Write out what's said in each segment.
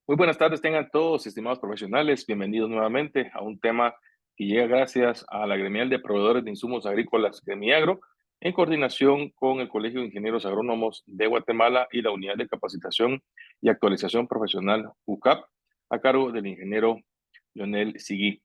Muy buenas tardes, tengan todos, estimados profesionales. Bienvenidos nuevamente a un tema que llega gracias a la Gremial de Proveedores de Insumos Agrícolas, Gremiagro, en coordinación con el Colegio de Ingenieros Agrónomos de Guatemala y la Unidad de Capacitación y Actualización Profesional UCAP, a cargo del ingeniero Leonel Sigui.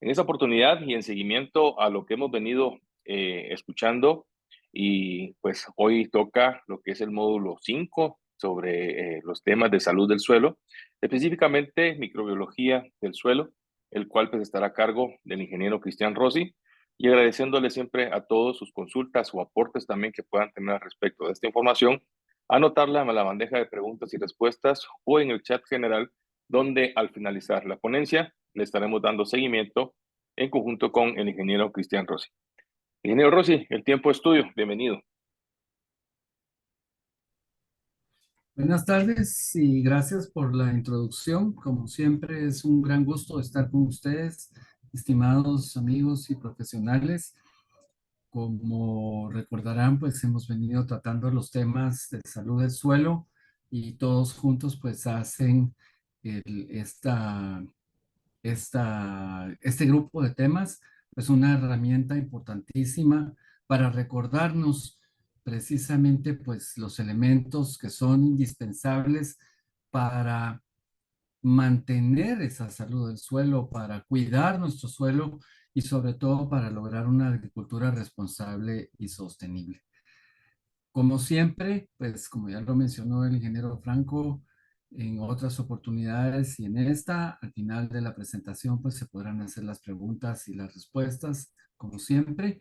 En esta oportunidad y en seguimiento a lo que hemos venido escuchando, y pues hoy toca lo que es el módulo 5 sobre los temas de salud del suelo, específicamente microbiología del suelo, el cual pues estará a cargo del ingeniero Cristian Rossi, y agradeciéndole siempre a todos sus consultas o aportes también que puedan tener al respecto de esta información, anotarla en la bandeja de preguntas y respuestas o en el chat general, donde al finalizar la ponencia le estaremos dando seguimiento en conjunto con el ingeniero Cristian Rossi. Ingeniero Rossi, el tiempo es tuyo, bienvenido. Buenas tardes y gracias por la introducción. Como siempre, es un gran gusto estar con ustedes, estimados amigos y profesionales. Como recordarán, pues hemos venido tratando los temas de salud del suelo y todos juntos pues hacen este grupo de temas, pues una herramienta importantísima para recordarnos precisamente pues los elementos que son indispensables para mantener esa salud del suelo, para cuidar nuestro suelo y sobre todo para lograr una agricultura responsable y sostenible. Como siempre, pues como ya lo mencionó el ingeniero Franco, en otras oportunidades y en esta, al final de la presentación, pues se podrán hacer las preguntas y las respuestas, como siempre.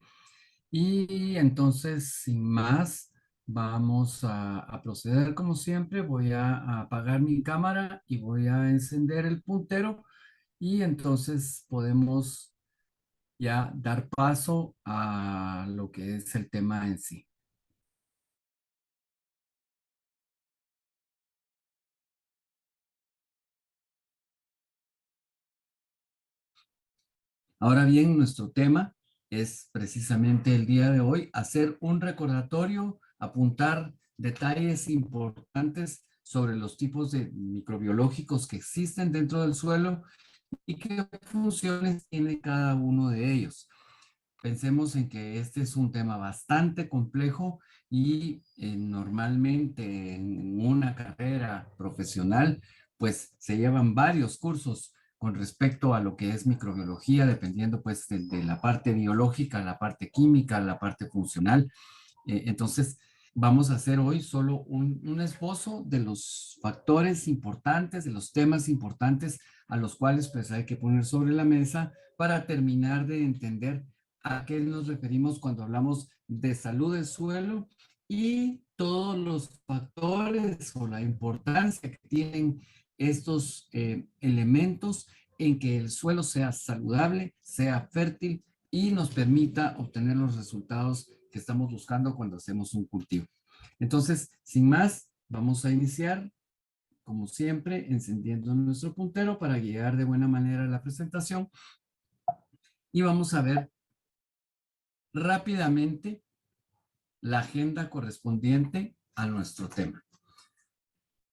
Y entonces, sin más, vamos a proceder como siempre. Voy a apagar mi cámara y voy a encender el puntero y entonces podemos ya dar paso a lo que es el tema en sí. Ahora bien, nuestro tema es precisamente el día de hoy hacer un recordatorio, apuntar detalles importantes sobre los tipos de microbiológicos que existen dentro del suelo y qué funciones tiene cada uno de ellos. Pensemos en que este es un tema bastante complejo y normalmente en una carrera profesional, pues se llevan varios cursos con respecto a lo que es microbiología, dependiendo pues de la parte biológica, la parte química, la parte funcional. Entonces, vamos a hacer hoy solo un esbozo de los factores importantes, de los temas importantes a los cuales pues hay que poner sobre la mesa para terminar de entender a qué nos referimos cuando hablamos de salud del suelo y todos los factores o la importancia que tienen estos elementos en que el suelo sea saludable, sea fértil y nos permita obtener los resultados que estamos buscando cuando hacemos un cultivo. Entonces, sin más, vamos a iniciar, como siempre, encendiendo nuestro puntero para guiar de buena manera la presentación y vamos a ver rápidamente la agenda correspondiente a nuestro tema.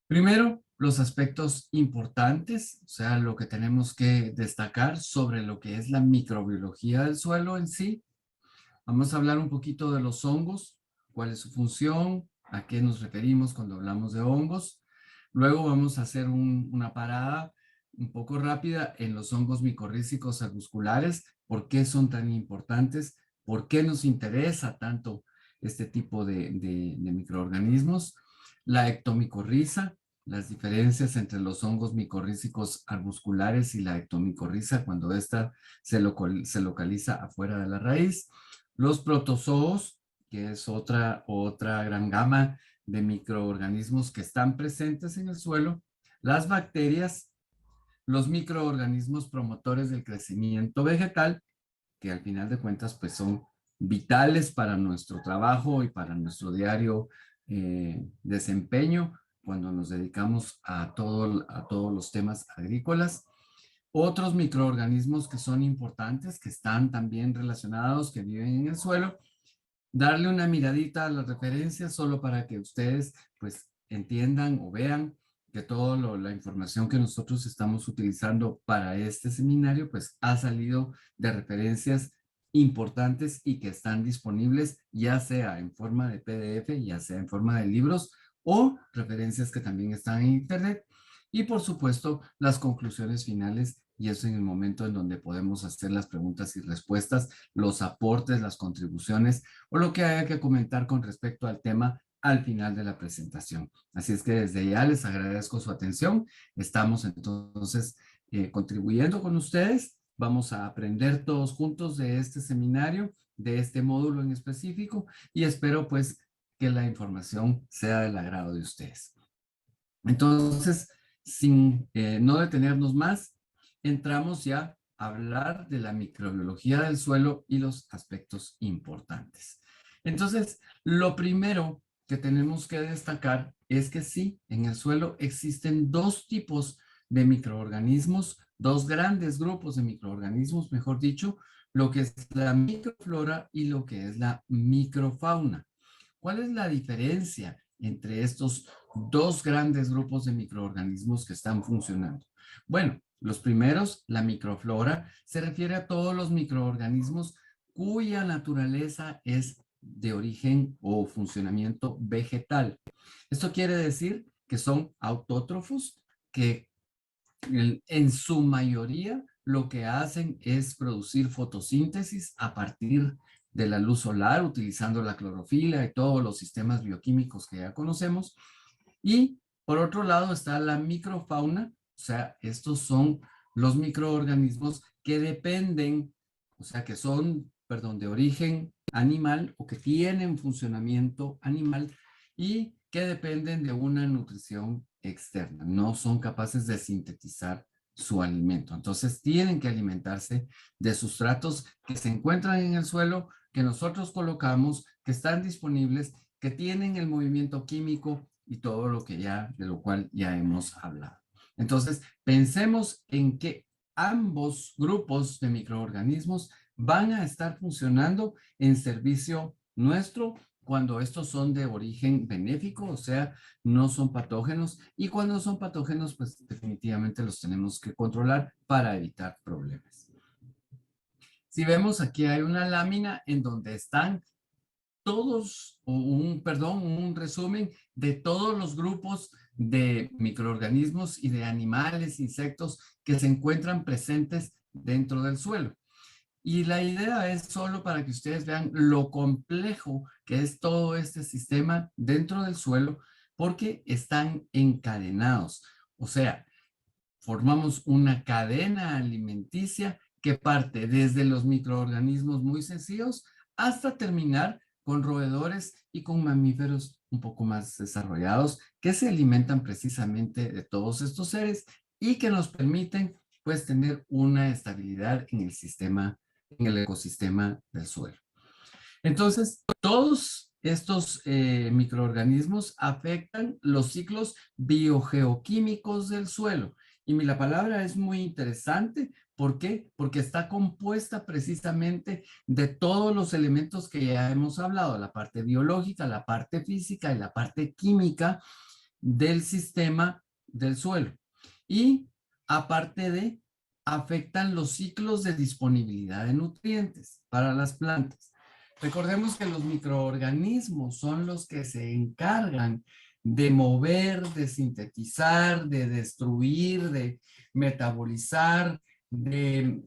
Primero, los aspectos importantes, o sea, lo que tenemos que destacar sobre lo que es la microbiología del suelo en sí. Vamos a hablar un poquito de los hongos, cuál es su función, a qué nos referimos cuando hablamos de hongos. Luego vamos a hacer una parada un poco rápida en los hongos micorrízicos arbusculares, por qué son tan importantes, por qué nos interesa tanto este tipo de microorganismos. La ectomicorriza, las diferencias entre los hongos micorrízicos arbusculares y la ectomicorriza cuando ésta se localiza afuera de la raíz. Los protozoos, que es otra gran gama de microorganismos que están presentes en el suelo. Las bacterias, los microorganismos promotores del crecimiento vegetal, que al final de cuentas pues son vitales para nuestro trabajo y para nuestro diario desempeño cuando nos dedicamos a todos los temas agrícolas. Otros microorganismos que son importantes, que están también relacionados, que viven en el suelo, darle una miradita a las referencias solo para que ustedes pues entiendan o vean que toda la información que nosotros estamos utilizando para este seminario, pues ha salido de referencias importantes y que están disponibles, ya sea en forma de PDF, ya sea en forma de libros o referencias que también están en Internet. Y por supuesto, las conclusiones finales, y eso en el momento en donde podemos hacer las preguntas y respuestas, los aportes, las contribuciones o lo que haya que comentar con respecto al tema al final de la presentación. Así es que desde ya les agradezco su atención. Estamos entonces contribuyendo con ustedes. Vamos a aprender todos juntos de este seminario, de este módulo en específico, y espero pues que la información sea del agrado de ustedes. Entonces, sin no detenernos más, entramos ya a hablar de la microbiología del suelo y los aspectos importantes. Entonces, lo primero que tenemos que destacar es que sí, en el suelo existen dos tipos de microorganismos, dos grandes grupos de microorganismos, mejor dicho, lo que es la microflora y lo que es la microfauna. ¿Cuál es la diferencia entre estos dos grandes grupos de microorganismos que están funcionando? Bueno, los primeros, la microflora, se refiere a todos los microorganismos cuya naturaleza es de origen o funcionamiento vegetal. Esto quiere decir que son autótrofos que en su mayoría lo que hacen es producir fotosíntesis a partir de la luz solar, utilizando la clorofila y todos los sistemas bioquímicos que ya conocemos. Y por otro lado está la microfauna, o sea, estos son los microorganismos que dependen, o sea, que son, perdón, de origen animal o que tienen funcionamiento animal y que dependen de una nutrición externa. No son capaces de sintetizar su alimento. Entonces tienen que alimentarse de sustratos que se encuentran en el suelo, que nosotros colocamos, que están disponibles, que tienen el movimiento químico y todo lo que ya, de lo cual ya hemos hablado. Entonces, pensemos en que ambos grupos de microorganismos van a estar funcionando en servicio nuestro cuando estos son de origen benéfico, o sea, no son patógenos, y cuando son patógenos, pues definitivamente los tenemos que controlar para evitar problemas. Si vemos aquí hay una lámina en donde están todos, un resumen de todos los grupos de microorganismos y de animales, insectos que se encuentran presentes dentro del suelo. Y la idea es solo para que ustedes vean lo complejo que es todo este sistema dentro del suelo, porque están encadenados. O sea, formamos una cadena alimenticia que parte desde los microorganismos muy sencillos hasta terminar con roedores y con mamíferos un poco más desarrollados que se alimentan precisamente de todos estos seres y que nos permiten pues tener una estabilidad en el sistema, en el ecosistema del suelo. Entonces, todos estos microorganismos afectan los ciclos biogeoquímicos del suelo. Y la palabra es muy interesante. ¿Por qué? Porque está compuesta precisamente de todos los elementos que ya hemos hablado, la parte biológica, la parte física y la parte química del sistema del suelo. Y aparte de, afectan los ciclos de disponibilidad de nutrientes para las plantas. Recordemos que los microorganismos son los que se encargan de mover, de sintetizar, de destruir, de metabolizar, de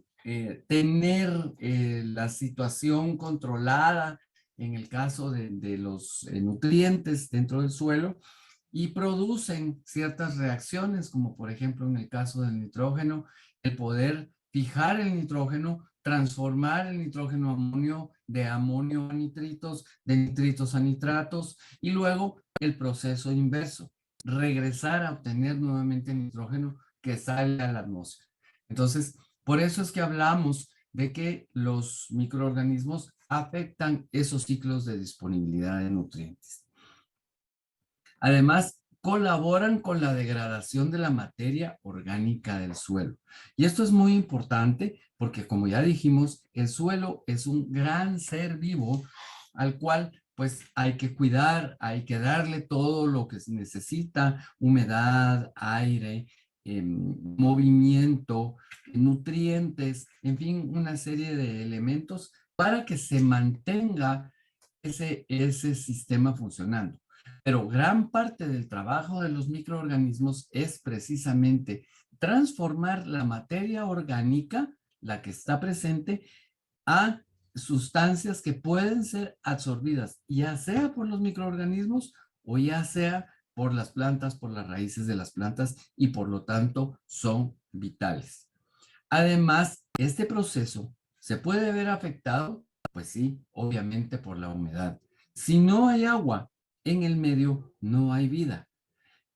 tener la situación controlada en el caso de los nutrientes dentro del suelo y producen ciertas reacciones, como por ejemplo en el caso del nitrógeno, el poder fijar el nitrógeno, transformar el nitrógeno a amonio, de amonio a nitritos, de nitritos a nitratos, y luego el proceso inverso, regresar a obtener nuevamente nitrógeno que sale a la atmósfera. Entonces, por eso es que hablamos de que los microorganismos afectan esos ciclos de disponibilidad de nutrientes. Además, colaboran con la degradación de la materia orgánica del suelo. Y esto es muy importante porque, como ya dijimos, el suelo es un gran ser vivo al cual pues hay que cuidar, hay que darle todo lo que se necesita, humedad, aire, movimiento, nutrientes, en fin, una serie de elementos para que se mantenga ese sistema funcionando. Pero gran parte del trabajo de los microorganismos es precisamente transformar la materia orgánica, la que está presente, a sustancias que pueden ser absorbidas, ya sea por los microorganismos o ya sea por las plantas, por las raíces de las plantas y por lo tanto son vitales. Además, este proceso se puede ver afectado, pues sí, obviamente por la humedad. Si no hay agua en el medio, no hay vida.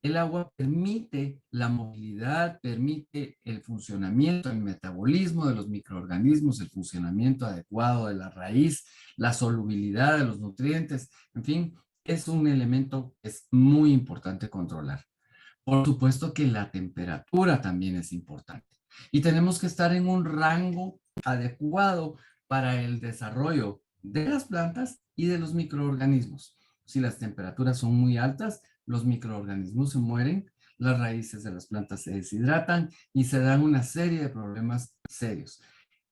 El agua permite la movilidad, permite el funcionamiento, el metabolismo de los microorganismos, el funcionamiento adecuado de la raíz, la solubilidad de los nutrientes, en fin, es un elemento que es muy importante controlar. Por supuesto que la temperatura también es importante y tenemos que estar en un rango adecuado para el desarrollo de las plantas y de los microorganismos. Si las temperaturas son muy altas, los microorganismos se mueren, las raíces de las plantas se deshidratan y se dan una serie de problemas serios.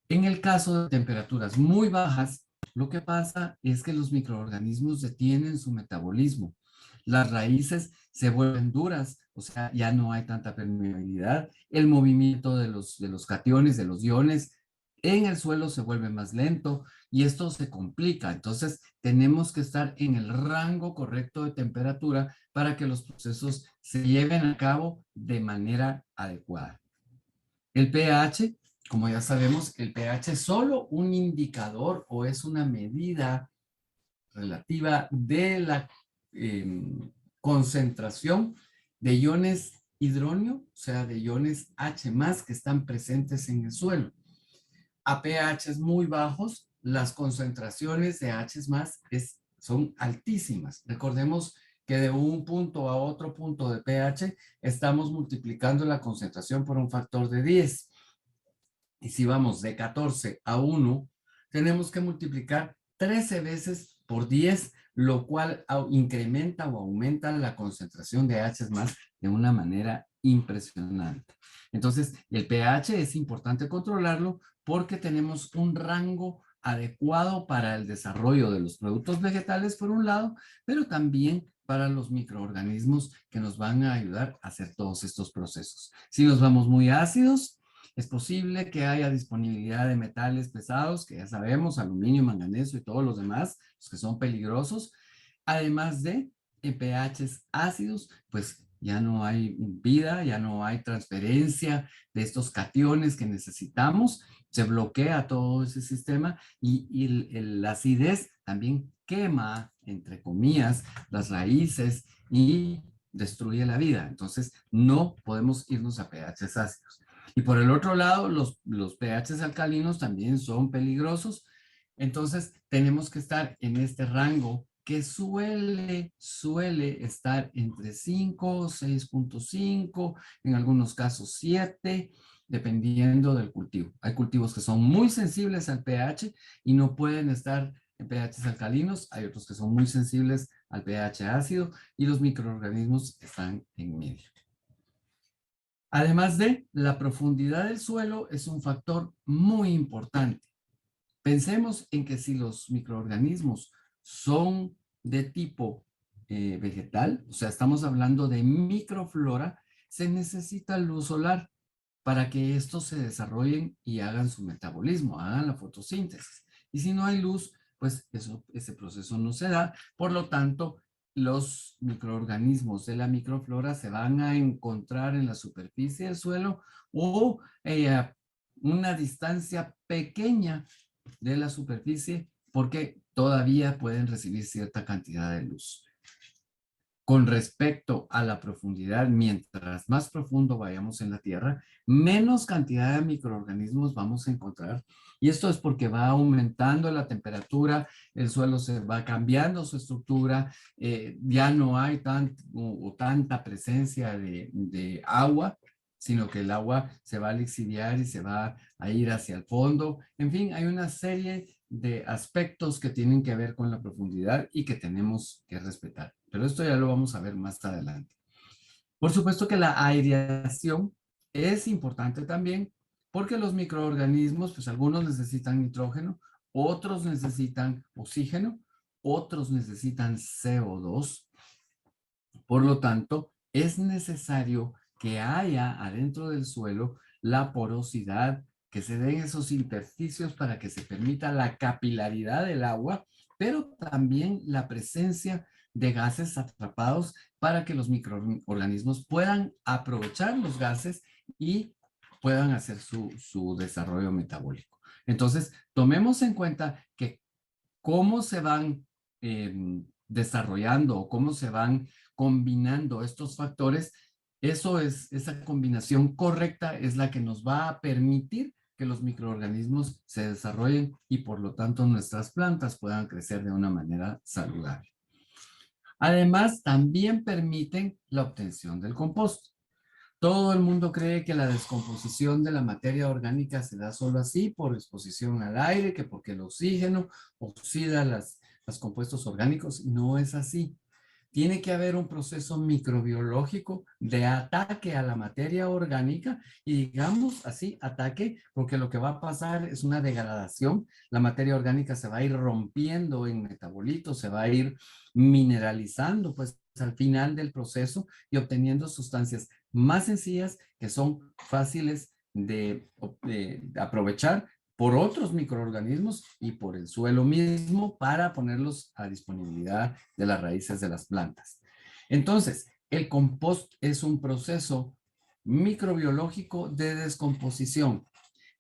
En el caso de temperaturas muy bajas, lo que pasa es que los microorganismos detienen su metabolismo. Las raíces se vuelven duras, o sea, ya no hay tanta permeabilidad. El movimiento de los cationes, de los iones, en el suelo se vuelve más lento y esto se complica. Entonces, tenemos que estar en el rango correcto de temperatura para que los procesos se lleven a cabo de manera adecuada. El pH, como ya sabemos, el pH es solo un indicador o es una medida relativa de la concentración de iones hidronio, o sea, de iones H más que están presentes en el suelo. A pHs muy bajos, las concentraciones de H más son altísimas. Recordemos que de un punto a otro punto de pH estamos multiplicando la concentración por un factor de 10. Y si vamos de 14 a 1, tenemos que multiplicar 13 veces por 10, lo cual incrementa o aumenta la concentración de H más de una manera impresionante. Entonces, el pH es importante controlarlo porque tenemos un rango adecuado para el desarrollo de los productos vegetales, por un lado, pero también para los microorganismos que nos van a ayudar a hacer todos estos procesos. Si nos vamos muy ácidos, es posible que haya disponibilidad de metales pesados, que ya sabemos, aluminio, manganeso y todos los demás, los que son peligrosos. Además de en pHs ácidos, pues ya no hay vida, ya no hay transferencia de estos cationes que necesitamos, se bloquea todo ese sistema y la acidez también quema, entre comillas, las raíces y destruye la vida. Entonces, no podemos irnos a pHs ácidos. Y por el otro lado, los pHs alcalinos también son peligrosos. Entonces, tenemos que estar en este rango que suele estar entre 5, 6.5, en algunos casos 7, dependiendo del cultivo. Hay cultivos que son muy sensibles al pH y no pueden estar en pHs alcalinos. Hay otros que son muy sensibles al pH ácido y los microorganismos están en medio. Además de la profundidad del suelo es un factor muy importante. Pensemos en que si los microorganismos son de tipo vegetal, o sea, estamos hablando de microflora, se necesita luz solar para que estos se desarrollen y hagan su metabolismo, hagan la fotosíntesis. Y si no hay luz, pues ese proceso no se da. Por lo tanto, los microorganismos de la microflora se van a encontrar en la superficie del suelo o a una distancia pequeña de la superficie porque todavía pueden recibir cierta cantidad de luz. Con respecto a la profundidad, mientras más profundo vayamos en la Tierra, menos cantidad de microorganismos vamos a encontrar. Y esto es porque va aumentando la temperatura, el suelo se va cambiando su estructura, ya no hay tanta presencia de agua, sino que el agua se va a lixiviar y se va a ir hacia el fondo. En fin, hay una serie de aspectos que tienen que ver con la profundidad y que tenemos que respetar. Pero esto ya lo vamos a ver más adelante. Por supuesto que la aireación es importante también porque los microorganismos, pues algunos necesitan nitrógeno, otros necesitan oxígeno, otros necesitan CO2. Por lo tanto, es necesario que haya adentro del suelo la porosidad, que se den esos intersticios para que se permita la capilaridad del agua, pero también la presencia de gases atrapados para que los microorganismos puedan aprovechar los gases y puedan hacer su desarrollo metabólico. Entonces, tomemos en cuenta que cómo se van desarrollando o cómo se van combinando estos factores, esa combinación correcta es la que nos va a permitir que los microorganismos se desarrollen y por lo tanto nuestras plantas puedan crecer de una manera saludable. Además, también permiten la obtención del compost. Todo el mundo cree que la descomposición de la materia orgánica se da solo así, por exposición al aire, que porque el oxígeno oxida los compuestos orgánicos. No es así. Tiene que haber un proceso microbiológico de ataque a la materia orgánica y digamos así, ataque, porque lo que va a pasar es una degradación. La materia orgánica se va a ir rompiendo en metabolitos, se va a ir mineralizando, pues al final del proceso y obteniendo sustancias más sencillas que son fáciles de aprovechar por otros microorganismos y por el suelo mismo para ponerlos a disponibilidad de las raíces de las plantas. Entonces, el compost es un proceso microbiológico de descomposición.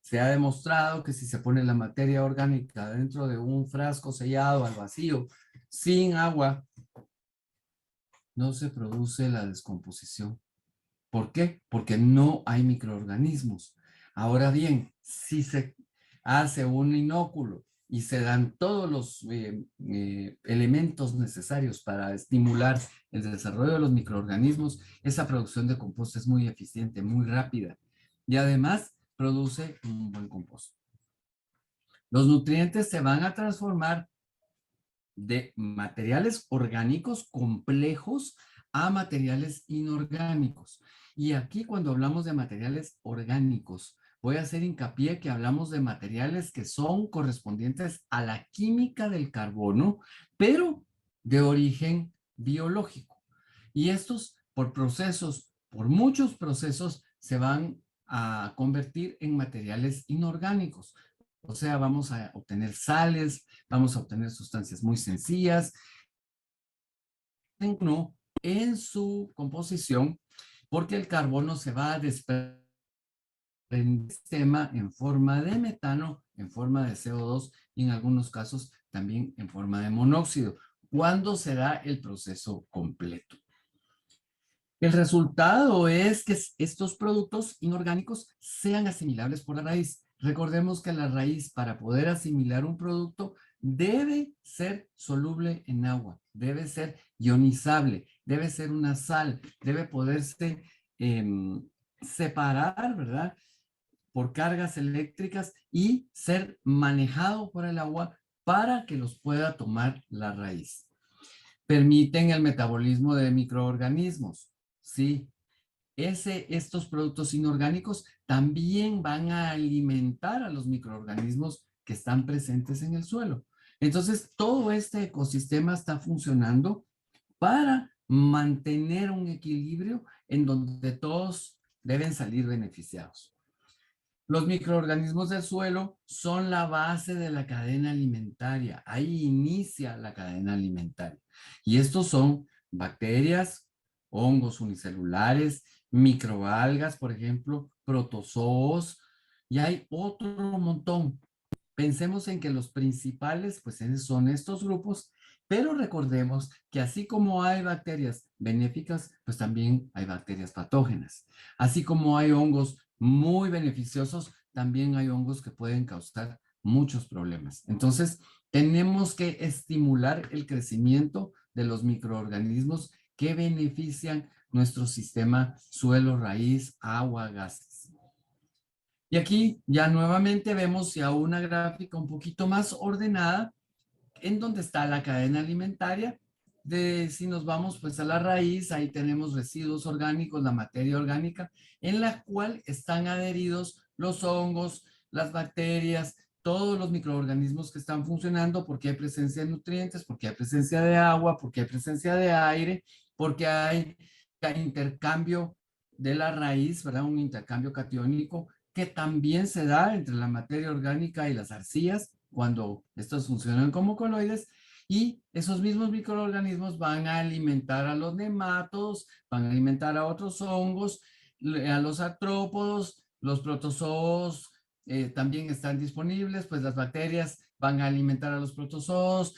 Se ha demostrado que si se pone la materia orgánica dentro de un frasco sellado al vacío, sin agua, no se produce la descomposición. ¿Por qué? Porque no hay microorganismos. Ahora bien, si se hace un inóculo y se dan todos los elementos necesarios para estimular el desarrollo de los microorganismos, esa producción de compost es muy eficiente, muy rápida y además produce un buen compost. Los nutrientes se van a transformar de materiales orgánicos complejos a materiales inorgánicos. Y aquí cuando hablamos de materiales orgánicos, voy a hacer hincapié que hablamos de materiales que son correspondientes a la química del carbono, pero de origen biológico. Y estos por procesos, por muchos procesos, se van a convertir en materiales inorgánicos. O sea, vamos a obtener sales, vamos a obtener sustancias muy sencillas en su composición, porque el carbono se va a desprender en sistema en forma de metano, en forma de CO2 y en algunos casos también en forma de monóxido, cuando se da el proceso completo. El resultado es que estos productos inorgánicos sean asimilables por la raíz. Recordemos que la raíz, para poder asimilar un producto, debe ser soluble en agua, debe ser ionizable, debe ser una sal, debe poderse separar, ¿verdad?, por cargas eléctricas y ser manejado por el agua para que los pueda tomar la raíz. Permiten el metabolismo de microorganismos, ¿sí? Estos productos inorgánicos también van a alimentar a los microorganismos que están presentes en el suelo. Entonces, todo este ecosistema está funcionando para mantener un equilibrio en donde todos deben salir beneficiados. Los microorganismos del suelo son la base de la cadena alimentaria. Ahí inicia la cadena alimentaria. Y estos son bacterias, hongos unicelulares, microalgas, por ejemplo, protozoos, y hay otro montón. Pensemos en que los principales, pues son estos grupos, pero recordemos que así como hay bacterias benéficas, pues también hay bacterias patógenas. Así como hay hongos muy beneficiosos, también hay hongos que pueden causar muchos problemas. Entonces, tenemos que estimular el crecimiento de los microorganismos que benefician nuestro sistema suelo, raíz, agua, gases. Y aquí ya nuevamente vemos ya una gráfica un poquito más ordenada en donde está la cadena alimentaria. Si nos vamos pues a la raíz, ahí tenemos residuos orgánicos, la materia orgánica, en la cual están adheridos los hongos, las bacterias, todos los microorganismos que están funcionando, porque hay presencia de nutrientes, porque hay presencia de agua, porque hay presencia de aire, porque hay intercambio de la raíz, ¿verdad? Un intercambio catiónico que también se da entre la materia orgánica y las arcillas cuando estos funcionan como coloides, y esos mismos microorganismos van a alimentar a los nematodos, van a alimentar a otros hongos, a los artrópodos, los protozoos también están disponibles, pues las bacterias van a alimentar a los protozoos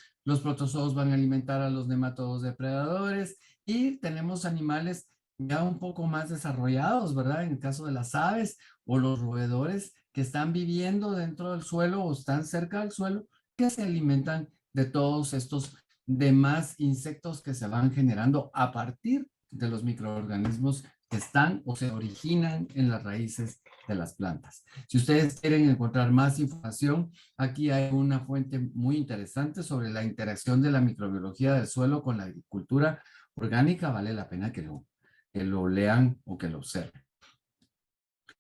van a alimentar a los nematodos depredadores, y tenemos animales ya un poco más desarrollados, ¿verdad? En el caso de las aves o los roedores que están viviendo dentro del suelo o están cerca del suelo, que se alimentan de todos estos demás insectos que se van generando a partir de los microorganismos que están o se originan en las raíces de las plantas. Si ustedes quieren encontrar más información, aquí hay una fuente muy interesante sobre la interacción de la microbiología del suelo con la agricultura orgánica. Vale la pena que lo lean o que lo observen.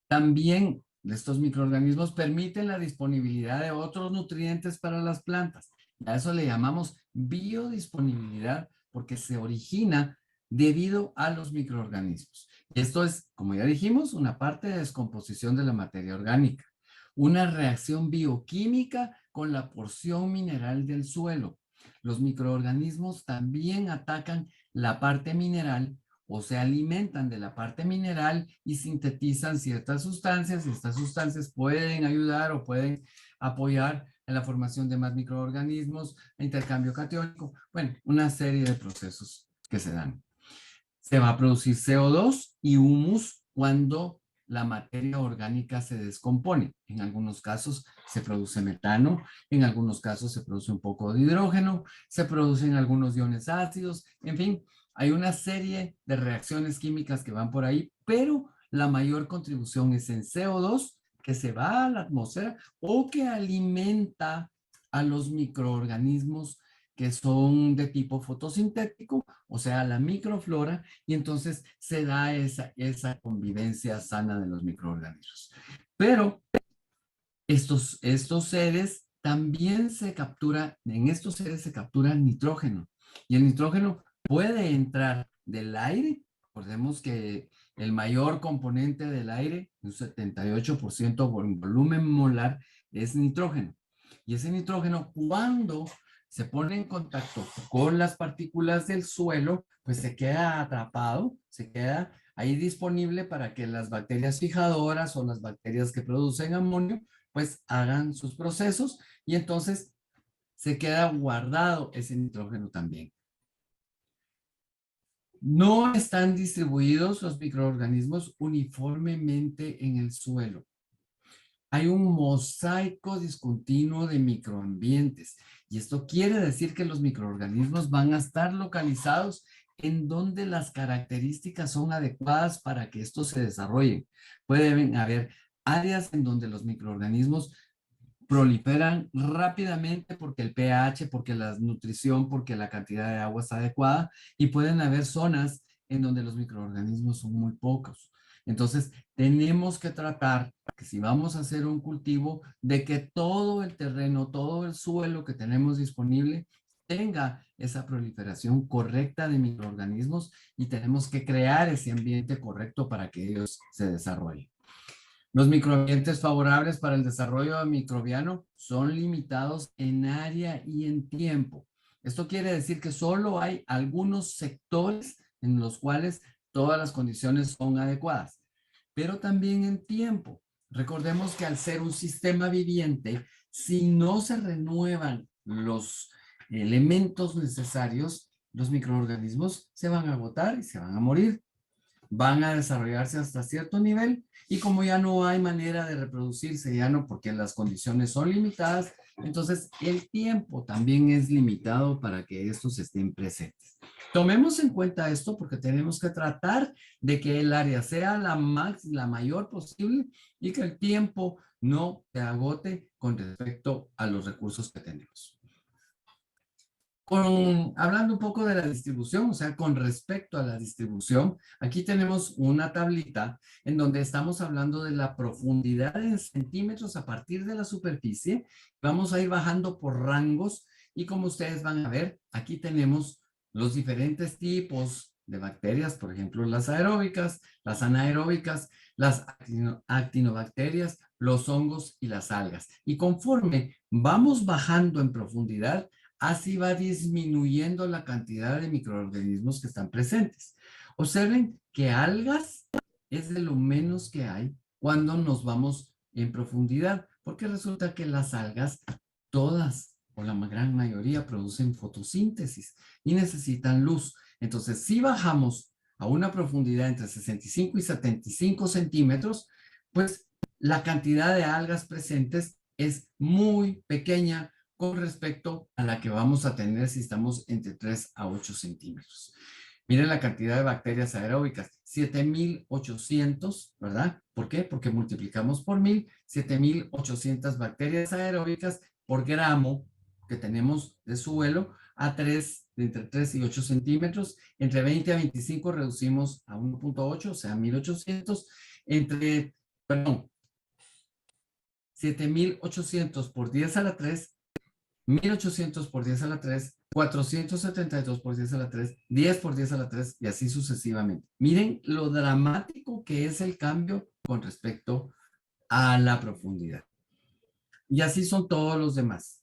También estos microorganismos permiten la disponibilidad de otros nutrientes para las plantas. A eso le llamamos biodisponibilidad porque se origina debido a los microorganismos. Y esto es, como ya dijimos, una parte de descomposición de la materia orgánica, una reacción bioquímica con la porción mineral del suelo. Los microorganismos también atacan la parte mineral o se alimentan de la parte mineral y sintetizan ciertas sustancias, y estas sustancias pueden ayudar o pueden apoyar en la formación de más microorganismos, intercambio catiónico, bueno, una serie de procesos que se dan. Se va a producir CO2 y humus cuando la materia orgánica se descompone. En algunos casos se produce metano, en algunos casos se produce un poco de hidrógeno, se producen algunos iones ácidos, en fin, hay una serie de reacciones químicas que van por ahí, pero la mayor contribución es en CO2 que se va a la atmósfera o que alimenta a los microorganismos que son de tipo fotosintético, o sea, la microflora, y entonces se da esa convivencia sana de los microorganismos. Pero estos seres también se captura, en estos seres se captura nitrógeno, y el nitrógeno puede entrar del aire. Recordemos que el mayor componente del aire, un 78% por volumen molar, es nitrógeno. Y ese nitrógeno, cuando se pone en contacto con las partículas del suelo, pues se queda atrapado, se queda ahí disponible para que las bacterias fijadoras o las bacterias que producen amonio pues hagan sus procesos, y entonces se queda guardado ese nitrógeno también. No están distribuidos los microorganismos uniformemente en el suelo. Hay un mosaico discontinuo de microambientes, y esto quiere decir que los microorganismos van a estar localizados en donde las características son adecuadas para que estos se desarrollen. Pueden haber áreas en donde los microorganismos proliferan rápidamente porque el pH, porque la nutrición, porque la cantidad de agua está adecuada, y pueden haber zonas en donde los microorganismos son muy pocos. Entonces, tenemos que tratar que si vamos a hacer un cultivo, de que todo el terreno, todo el suelo que tenemos disponible tenga esa proliferación correcta de microorganismos, y tenemos que crear ese ambiente correcto para que ellos se desarrollen. Los microambientes favorables para el desarrollo microbiano son limitados en área y en tiempo. Esto quiere decir que solo hay algunos sectores en los cuales todas las condiciones son adecuadas, pero también en tiempo. Recordemos que al ser un sistema viviente, si no se renuevan los elementos necesarios, los microorganismos se van a agotar y se van a morir. Van a desarrollarse hasta cierto nivel, y como ya no hay manera de reproducirse, ya no, porque las condiciones son limitadas, Entonces, el tiempo también es limitado para que estos estén presentes. Tomemos en cuenta esto porque tenemos que tratar de que el área sea la mayor posible y que el tiempo no se agote con respecto a los recursos que tenemos. Hablando un poco de la distribución, o sea, con respecto a la distribución, aquí tenemos una tablita en donde estamos hablando de la profundidad en centímetros a partir de la superficie. Vamos a ir bajando por rangos y como ustedes van a ver, aquí tenemos los diferentes tipos de bacterias, por ejemplo, las aeróbicas, las anaeróbicas, las actinobacterias, los hongos y las algas. Y conforme vamos bajando en profundidad, así va disminuyendo la cantidad de microorganismos que están presentes. Observen que algas es de lo menos que hay cuando nos vamos en profundidad, porque resulta que las algas, todas o la gran mayoría, producen fotosíntesis y necesitan luz. Entonces, si bajamos a una profundidad entre 65 y 75 centímetros, pues la cantidad de algas presentes es muy pequeña con respecto a la que vamos a tener si estamos entre 3 a 8 centímetros. Miren la cantidad de bacterias aeróbicas, 7.800, ¿verdad? ¿Por qué? Porque multiplicamos por 1.000, 7.800 bacterias aeróbicas por gramo que tenemos de suelo a 3, entre 3 y 8 centímetros. Entre 20 a 25 reducimos a 1.8, o sea, 1.800. Perdón, 7.800 por 10 a la 3, 1.800 por 10 a la 3, 472 por 10 a la 3, 10 por 10 a la 3 y así sucesivamente. Miren lo dramático que es el cambio con respecto a la profundidad. Y así son todos los demás.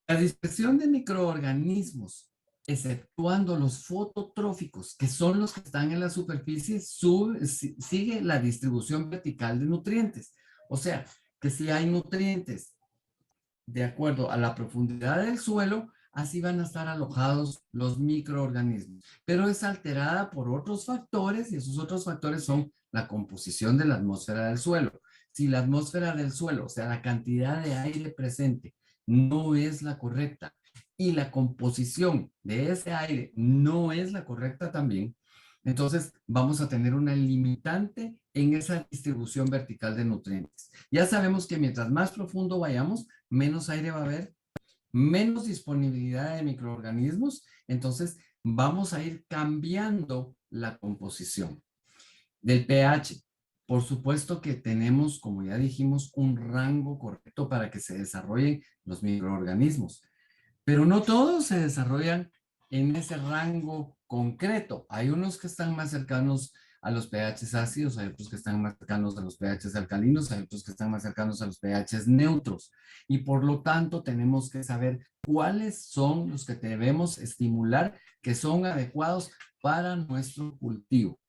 La dispersión de microorganismos, exceptuando los fototróficos, que son los que están en la superficie, sigue la distribución vertical de nutrientes. O sea, que si hay nutrientes de acuerdo a la profundidad del suelo, así van a estar alojados los microorganismos. Pero es alterada por otros factores y esos otros factores son la composición de la atmósfera del suelo. Si la atmósfera del suelo, o sea, la cantidad de aire presente, no es la correcta y la composición de ese aire no es la correcta también, entonces vamos a tener una limitante en esa distribución vertical de nutrientes. Ya sabemos que mientras más profundo vayamos, menos aire va a haber, menos disponibilidad de microorganismos, entonces vamos a ir cambiando la composición del pH. Por supuesto que tenemos, como ya dijimos, un rango correcto para que se desarrollen los microorganismos, pero no todos se desarrollan en ese rango concreto. Hay unos que están más cercanos a los pHs ácidos, hay otros que están más cercanos a los pHs alcalinos, hay otros que están más cercanos a los pHs neutros. Y por lo tanto tenemos que saber cuáles son los que debemos estimular que son adecuados para nuestro cultivo.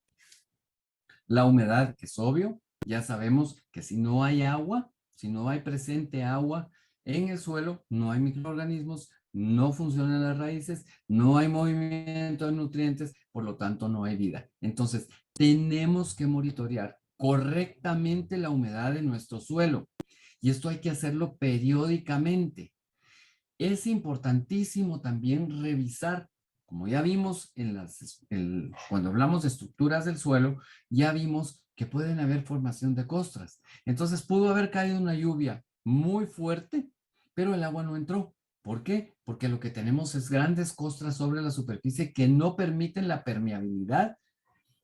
La humedad, que es obvio, ya sabemos que si no hay agua, si no hay presente agua en el suelo, no hay microorganismos, no funcionan las raíces, no hay movimiento de nutrientes, por lo tanto no hay vida. Entonces, tenemos que monitorear correctamente la humedad de nuestro suelo y esto hay que hacerlo periódicamente. Es importantísimo también revisar, como ya vimos cuando hablamos de estructuras del suelo, ya vimos que pueden haber formación de costras. Entonces pudo haber caído una lluvia muy fuerte, pero el agua no entró. ¿Por qué? Porque lo que tenemos es grandes costras sobre la superficie que no permiten la permeabilidad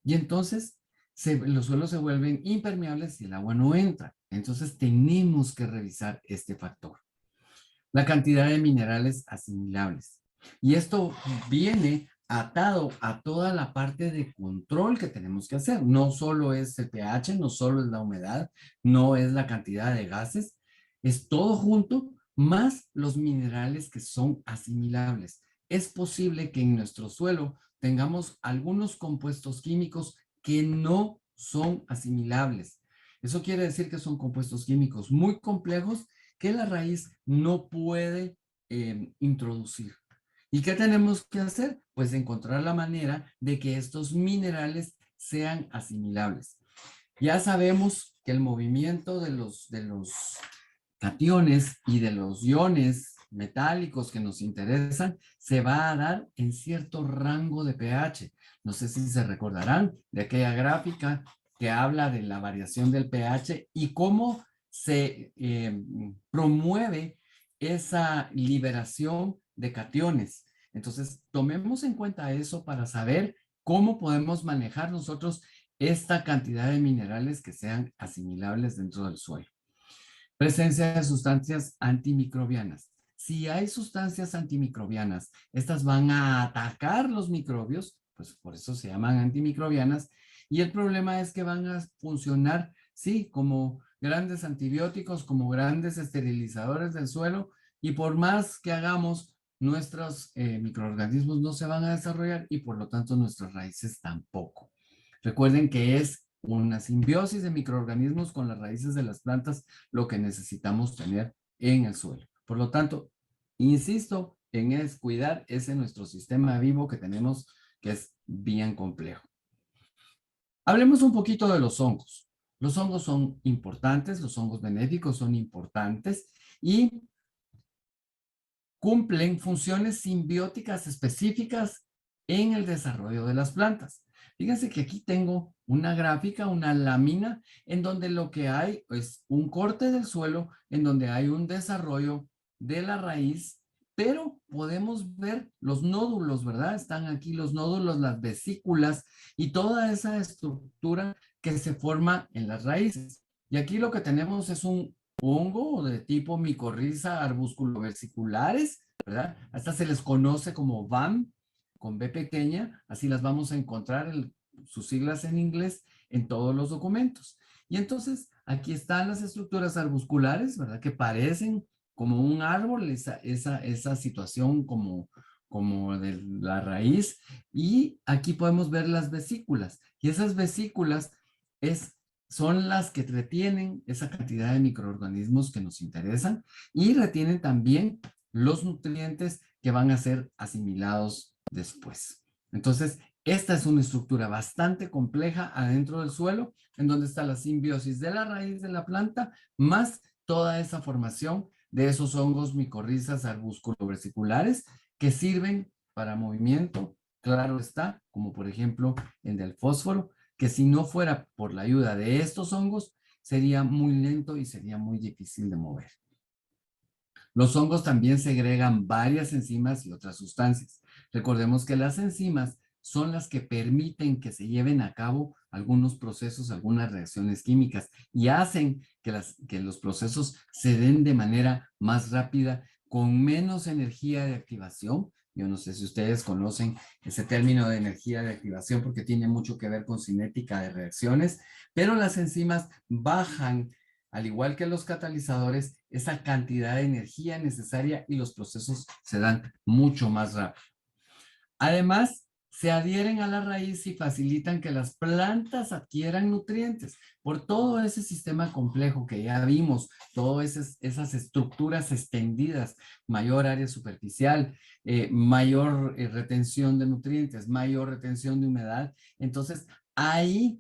y entonces los suelos se vuelven impermeables y el agua no entra. Entonces tenemos que revisar este factor. La cantidad de minerales asimilables. Y esto viene atado a toda la parte de control que tenemos que hacer. No solo es el pH, no solo es la humedad, no es la cantidad de gases, es todo junto, más los minerales que son asimilables. Es posible que en nuestro suelo tengamos algunos compuestos químicos que no son asimilables. Eso quiere decir que son compuestos químicos muy complejos que la raíz no puede introducir. ¿Y qué tenemos que hacer? Pues encontrar la manera de que estos minerales sean asimilables. Ya sabemos que el movimiento de los cationes y de los iones metálicos que nos interesan se va a dar en cierto rango de pH. No sé si se recordarán de aquella gráfica que habla de la variación del pH y cómo se promueve esa liberación de cationes. Entonces, tomemos en cuenta eso para saber cómo podemos manejar nosotros esta cantidad de minerales que sean asimilables dentro del suelo. Presencia de sustancias antimicrobianas. Si hay sustancias antimicrobianas, estas van a atacar los microbios, pues por eso se llaman antimicrobianas, y el problema es que van a funcionar, sí, como grandes antibióticos, como grandes esterilizadores del suelo, y por más que hagamos, nuestros microorganismos no se van a desarrollar y por lo tanto nuestras raíces tampoco. Recuerden que es una simbiosis de microorganismos con las raíces de las plantas lo que necesitamos tener en el suelo. Por lo tanto, insisto en cuidar ese nuestro sistema vivo que tenemos, que es bien complejo. Hablemos un poquito de los hongos. Los hongos son importantes, los hongos benéficos son importantes y cumplen funciones simbióticas específicas en el desarrollo de las plantas. Fíjense que aquí tengo una gráfica, una lámina, en donde lo que hay es un corte del suelo, en donde hay un desarrollo de la raíz, pero podemos ver los nódulos, ¿verdad? Están aquí los nódulos, las vesículas y toda esa estructura que se forma en las raíces. Y aquí lo que tenemos es un hongo de tipo micorriza arbusculo-versiculares, ¿verdad? A estas se les conoce como VAM, con B pequeña, así las vamos a encontrar sus siglas en inglés en todos los documentos. Y entonces aquí están las estructuras arbusculares, ¿verdad? Que parecen como un árbol, esa situación como de la raíz. Y aquí podemos ver las vesículas. Y esas vesículas son las que retienen esa cantidad de microorganismos que nos interesan y retienen también los nutrientes que van a ser asimilados después. Entonces, esta es una estructura bastante compleja adentro del suelo, en donde está la simbiosis de la raíz de la planta, más toda esa formación de esos hongos micorrizas arbusculo-versiculares que sirven para movimiento, claro está, como por ejemplo el del fósforo, que si no fuera por la ayuda de estos hongos, sería muy lento y sería muy difícil de mover. Los hongos también segregan varias enzimas y otras sustancias. Recordemos que las enzimas son las que permiten que se lleven a cabo algunos procesos, algunas reacciones químicas y hacen que los procesos se den de manera más rápida, con menos energía de activación. Yo no sé si ustedes conocen ese término de energía de activación porque tiene mucho que ver con cinética de reacciones, pero las enzimas bajan, al igual que los catalizadores, esa cantidad de energía necesaria y los procesos se dan mucho más rápido. Además, se adhieren a la raíz y facilitan que las plantas adquieran nutrientes. Por todo ese sistema complejo que ya vimos, todas esas estructuras extendidas, mayor área superficial, mayor retención de nutrientes, mayor retención de humedad. Entonces, ahí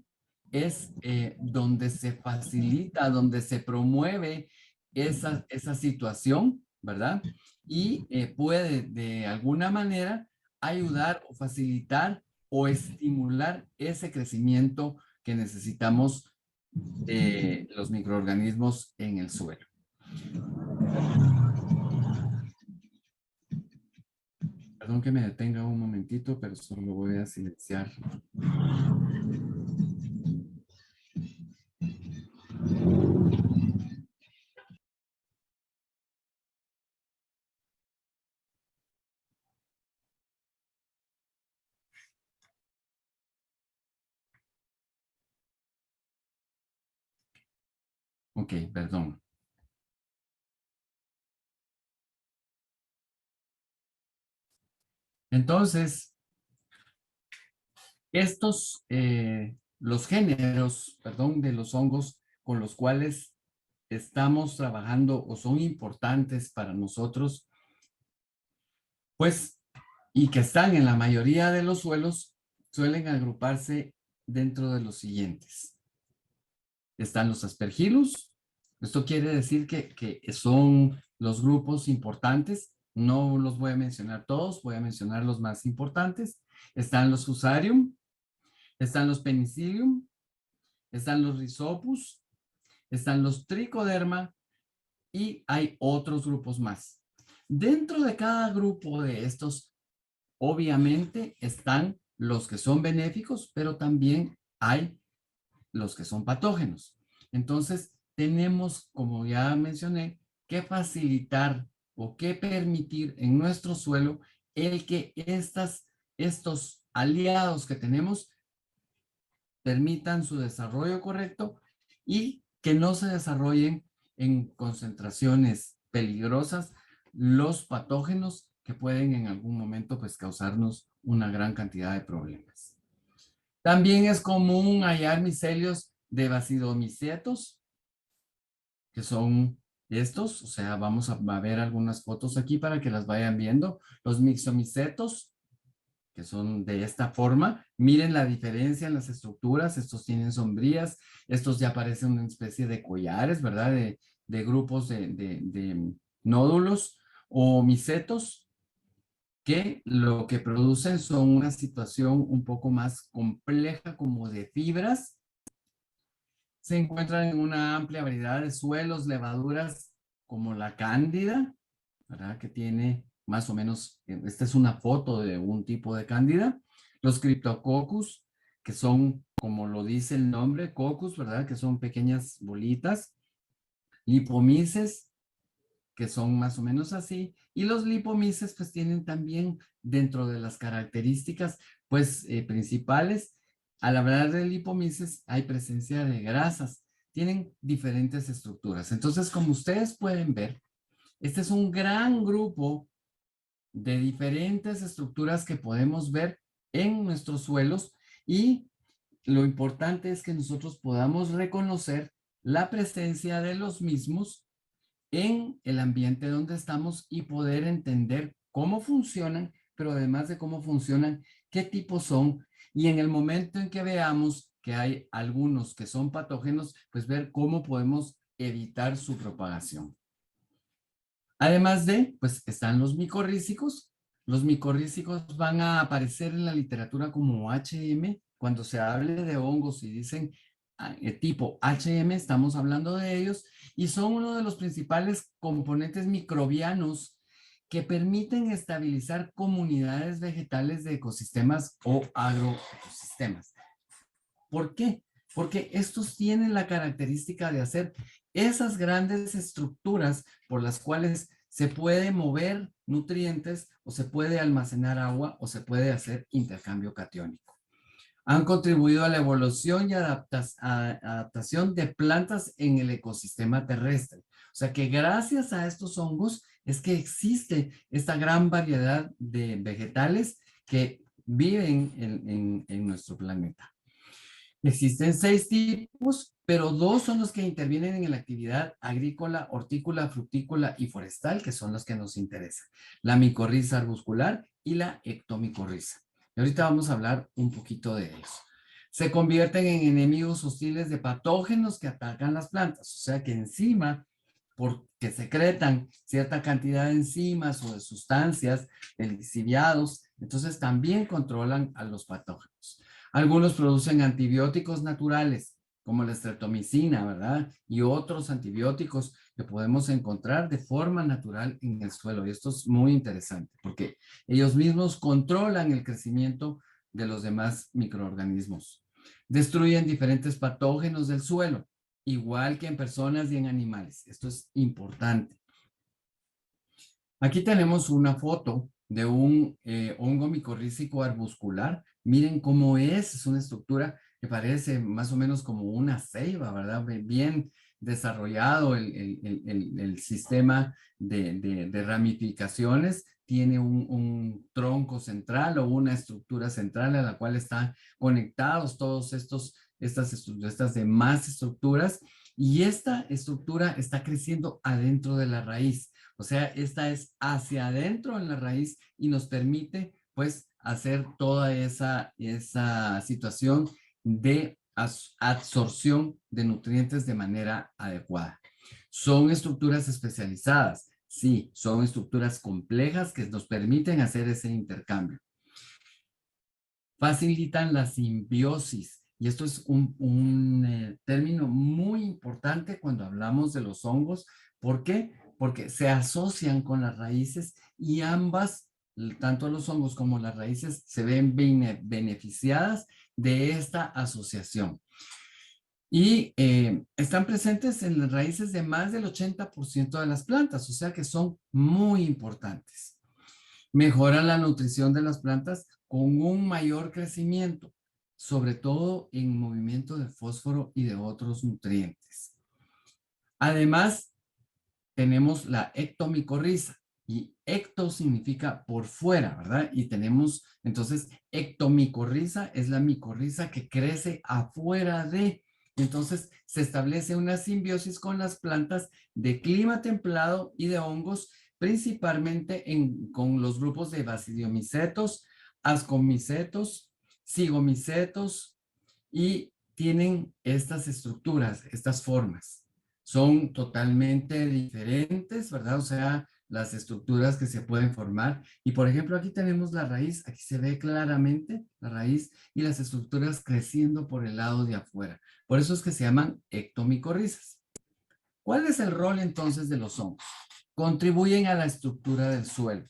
es donde se facilita, donde se promueve esa situación, ¿verdad? Y puede de alguna manera ayudar o facilitar o estimular ese crecimiento que necesitamos de los microorganismos en el suelo. Perdón que me detenga un momentito, pero solo voy a silenciar. Ok, perdón. Entonces, los géneros, perdón, de los hongos con los cuales estamos trabajando o son importantes para nosotros, pues, y que están en la mayoría de los suelos, suelen agruparse dentro de los siguientes. Están los aspergillus, Esto quiere decir que son los grupos importantes. No los voy a mencionar todos, voy a mencionar los más importantes. Están los Fusarium, están los Penicillium, están los Rhizopus, están los Trichoderma y hay otros grupos más. Dentro de cada grupo de estos, obviamente, están los que son benéficos, pero también hay los que son patógenos. Entonces, tenemos, como ya mencioné, que facilitar o que permitir en nuestro suelo el que estos aliados que tenemos permitan su desarrollo correcto y que no se desarrollen en concentraciones peligrosas los patógenos que pueden en algún momento pues causarnos una gran cantidad de problemas. También es común hallar micelios de bacidomicetos, que son estos, o sea, vamos a ver algunas fotos aquí para que las vayan viendo. Los mixomicetos, que son de esta forma. Miren la diferencia en las estructuras. Estos tienen sombrías. Estos ya parecen una especie de collares, ¿verdad? De grupos de nódulos o micetos que lo que producen son una situación un poco más compleja como de fibras. Se encuentran en una amplia variedad de suelos, levaduras como la cándida, ¿verdad? Que tiene más o menos, esta es una foto de un tipo de cándida. Los Cryptococcus, que son, como lo dice el nombre, coccus, ¿verdad? Que son pequeñas bolitas. Lipomices, que son más o menos así. Y los lipomices, pues tienen también dentro de las características, pues principales, al hablar de lipomices hay presencia de grasas. Tienen diferentes estructuras. Entonces, como ustedes pueden ver, este es un gran grupo de diferentes estructuras que podemos ver en nuestros suelos y lo importante es que nosotros podamos reconocer la presencia de los mismos en el ambiente donde estamos y poder entender cómo funcionan, pero además de cómo funcionan, qué tipos son y en el momento en que veamos que hay algunos que son patógenos, pues ver cómo podemos evitar su propagación. Además de, pues están los micorrízicos. Los micorrízicos van a aparecer en la literatura como HM. Cuando se hable de hongos y dicen tipo HM, estamos hablando de ellos y son uno de los principales componentes microbianos que permiten estabilizar comunidades vegetales de ecosistemas o agroecosistemas. ¿Por qué? Porque estos tienen la característica de hacer esas grandes estructuras por las cuales se puede mover nutrientes o se puede almacenar agua o se puede hacer intercambio catiónico. Han contribuido a la evolución y adaptación de plantas en el ecosistema terrestre. O sea que gracias a estos hongos es que existe esta gran variedad de vegetales que viven en nuestro planeta. Existen 6 tipos, pero 2 son los que intervienen en la actividad agrícola, hortícola, frutícola y forestal, que son los que nos interesan. La micorriza arbuscular y la ectomicorriza. Y ahorita vamos a hablar un poquito de eso. Se convierten en enemigos hostiles de patógenos que atacan las plantas, o sea que encima, porque secretan cierta cantidad de enzimas o de sustancias, de lixiviados, entonces también controlan a los patógenos. Algunos producen antibióticos naturales, como la streptomicina, ¿verdad? Y otros antibióticos que podemos encontrar de forma natural en el suelo. Y esto es muy interesante porque ellos mismos controlan el crecimiento de los demás microorganismos. Destruyen diferentes patógenos del suelo, igual que en personas y en animales. Esto es importante. Aquí tenemos una foto de un hongo micorrícico arbuscular. Miren cómo es una estructura que parece más o menos como una ceiba, ¿verdad? Bien desarrollado el sistema de ramificaciones. Tiene un tronco central o una estructura central a la cual están conectados todos estas demás estructuras. Y esta estructura está creciendo adentro de la raíz. O sea, esta es hacia adentro en la raíz y nos permite pues hacer toda esa situación de absorción de nutrientes de manera adecuada. ¿Son estructuras especializadas? Sí, son estructuras complejas que nos permiten hacer ese intercambio. Facilitan la simbiosis. Y esto es un término muy importante cuando hablamos de los hongos. ¿Por qué? Porque se asocian con las raíces y ambas, tanto los hongos como las raíces, se ven beneficiadas de esta asociación. Y están presentes en las raíces de más del 80% de las plantas, o sea que son muy importantes. Mejoran la nutrición de las plantas con un mayor crecimiento, sobre todo en movimiento de fósforo y de otros nutrientes. Además, tenemos la ectomicorriza y ecto significa por fuera, ¿verdad? Y tenemos entonces ectomicorriza es la micorriza que crece afuera de. Entonces se establece una simbiosis con las plantas de clima templado y de hongos, principalmente con los grupos de basidiomicetos, ascomicetos, zigomicetos, y tienen estas estructuras, estas formas. Son totalmente diferentes, ¿verdad? O sea, las estructuras que se pueden formar. Y por ejemplo, aquí tenemos la raíz, aquí se ve claramente la raíz y las estructuras creciendo por el lado de afuera. Por eso es que se llaman ectomicorrizas. ¿Cuál es el rol entonces de los hongos? Contribuyen a la estructura del suelo.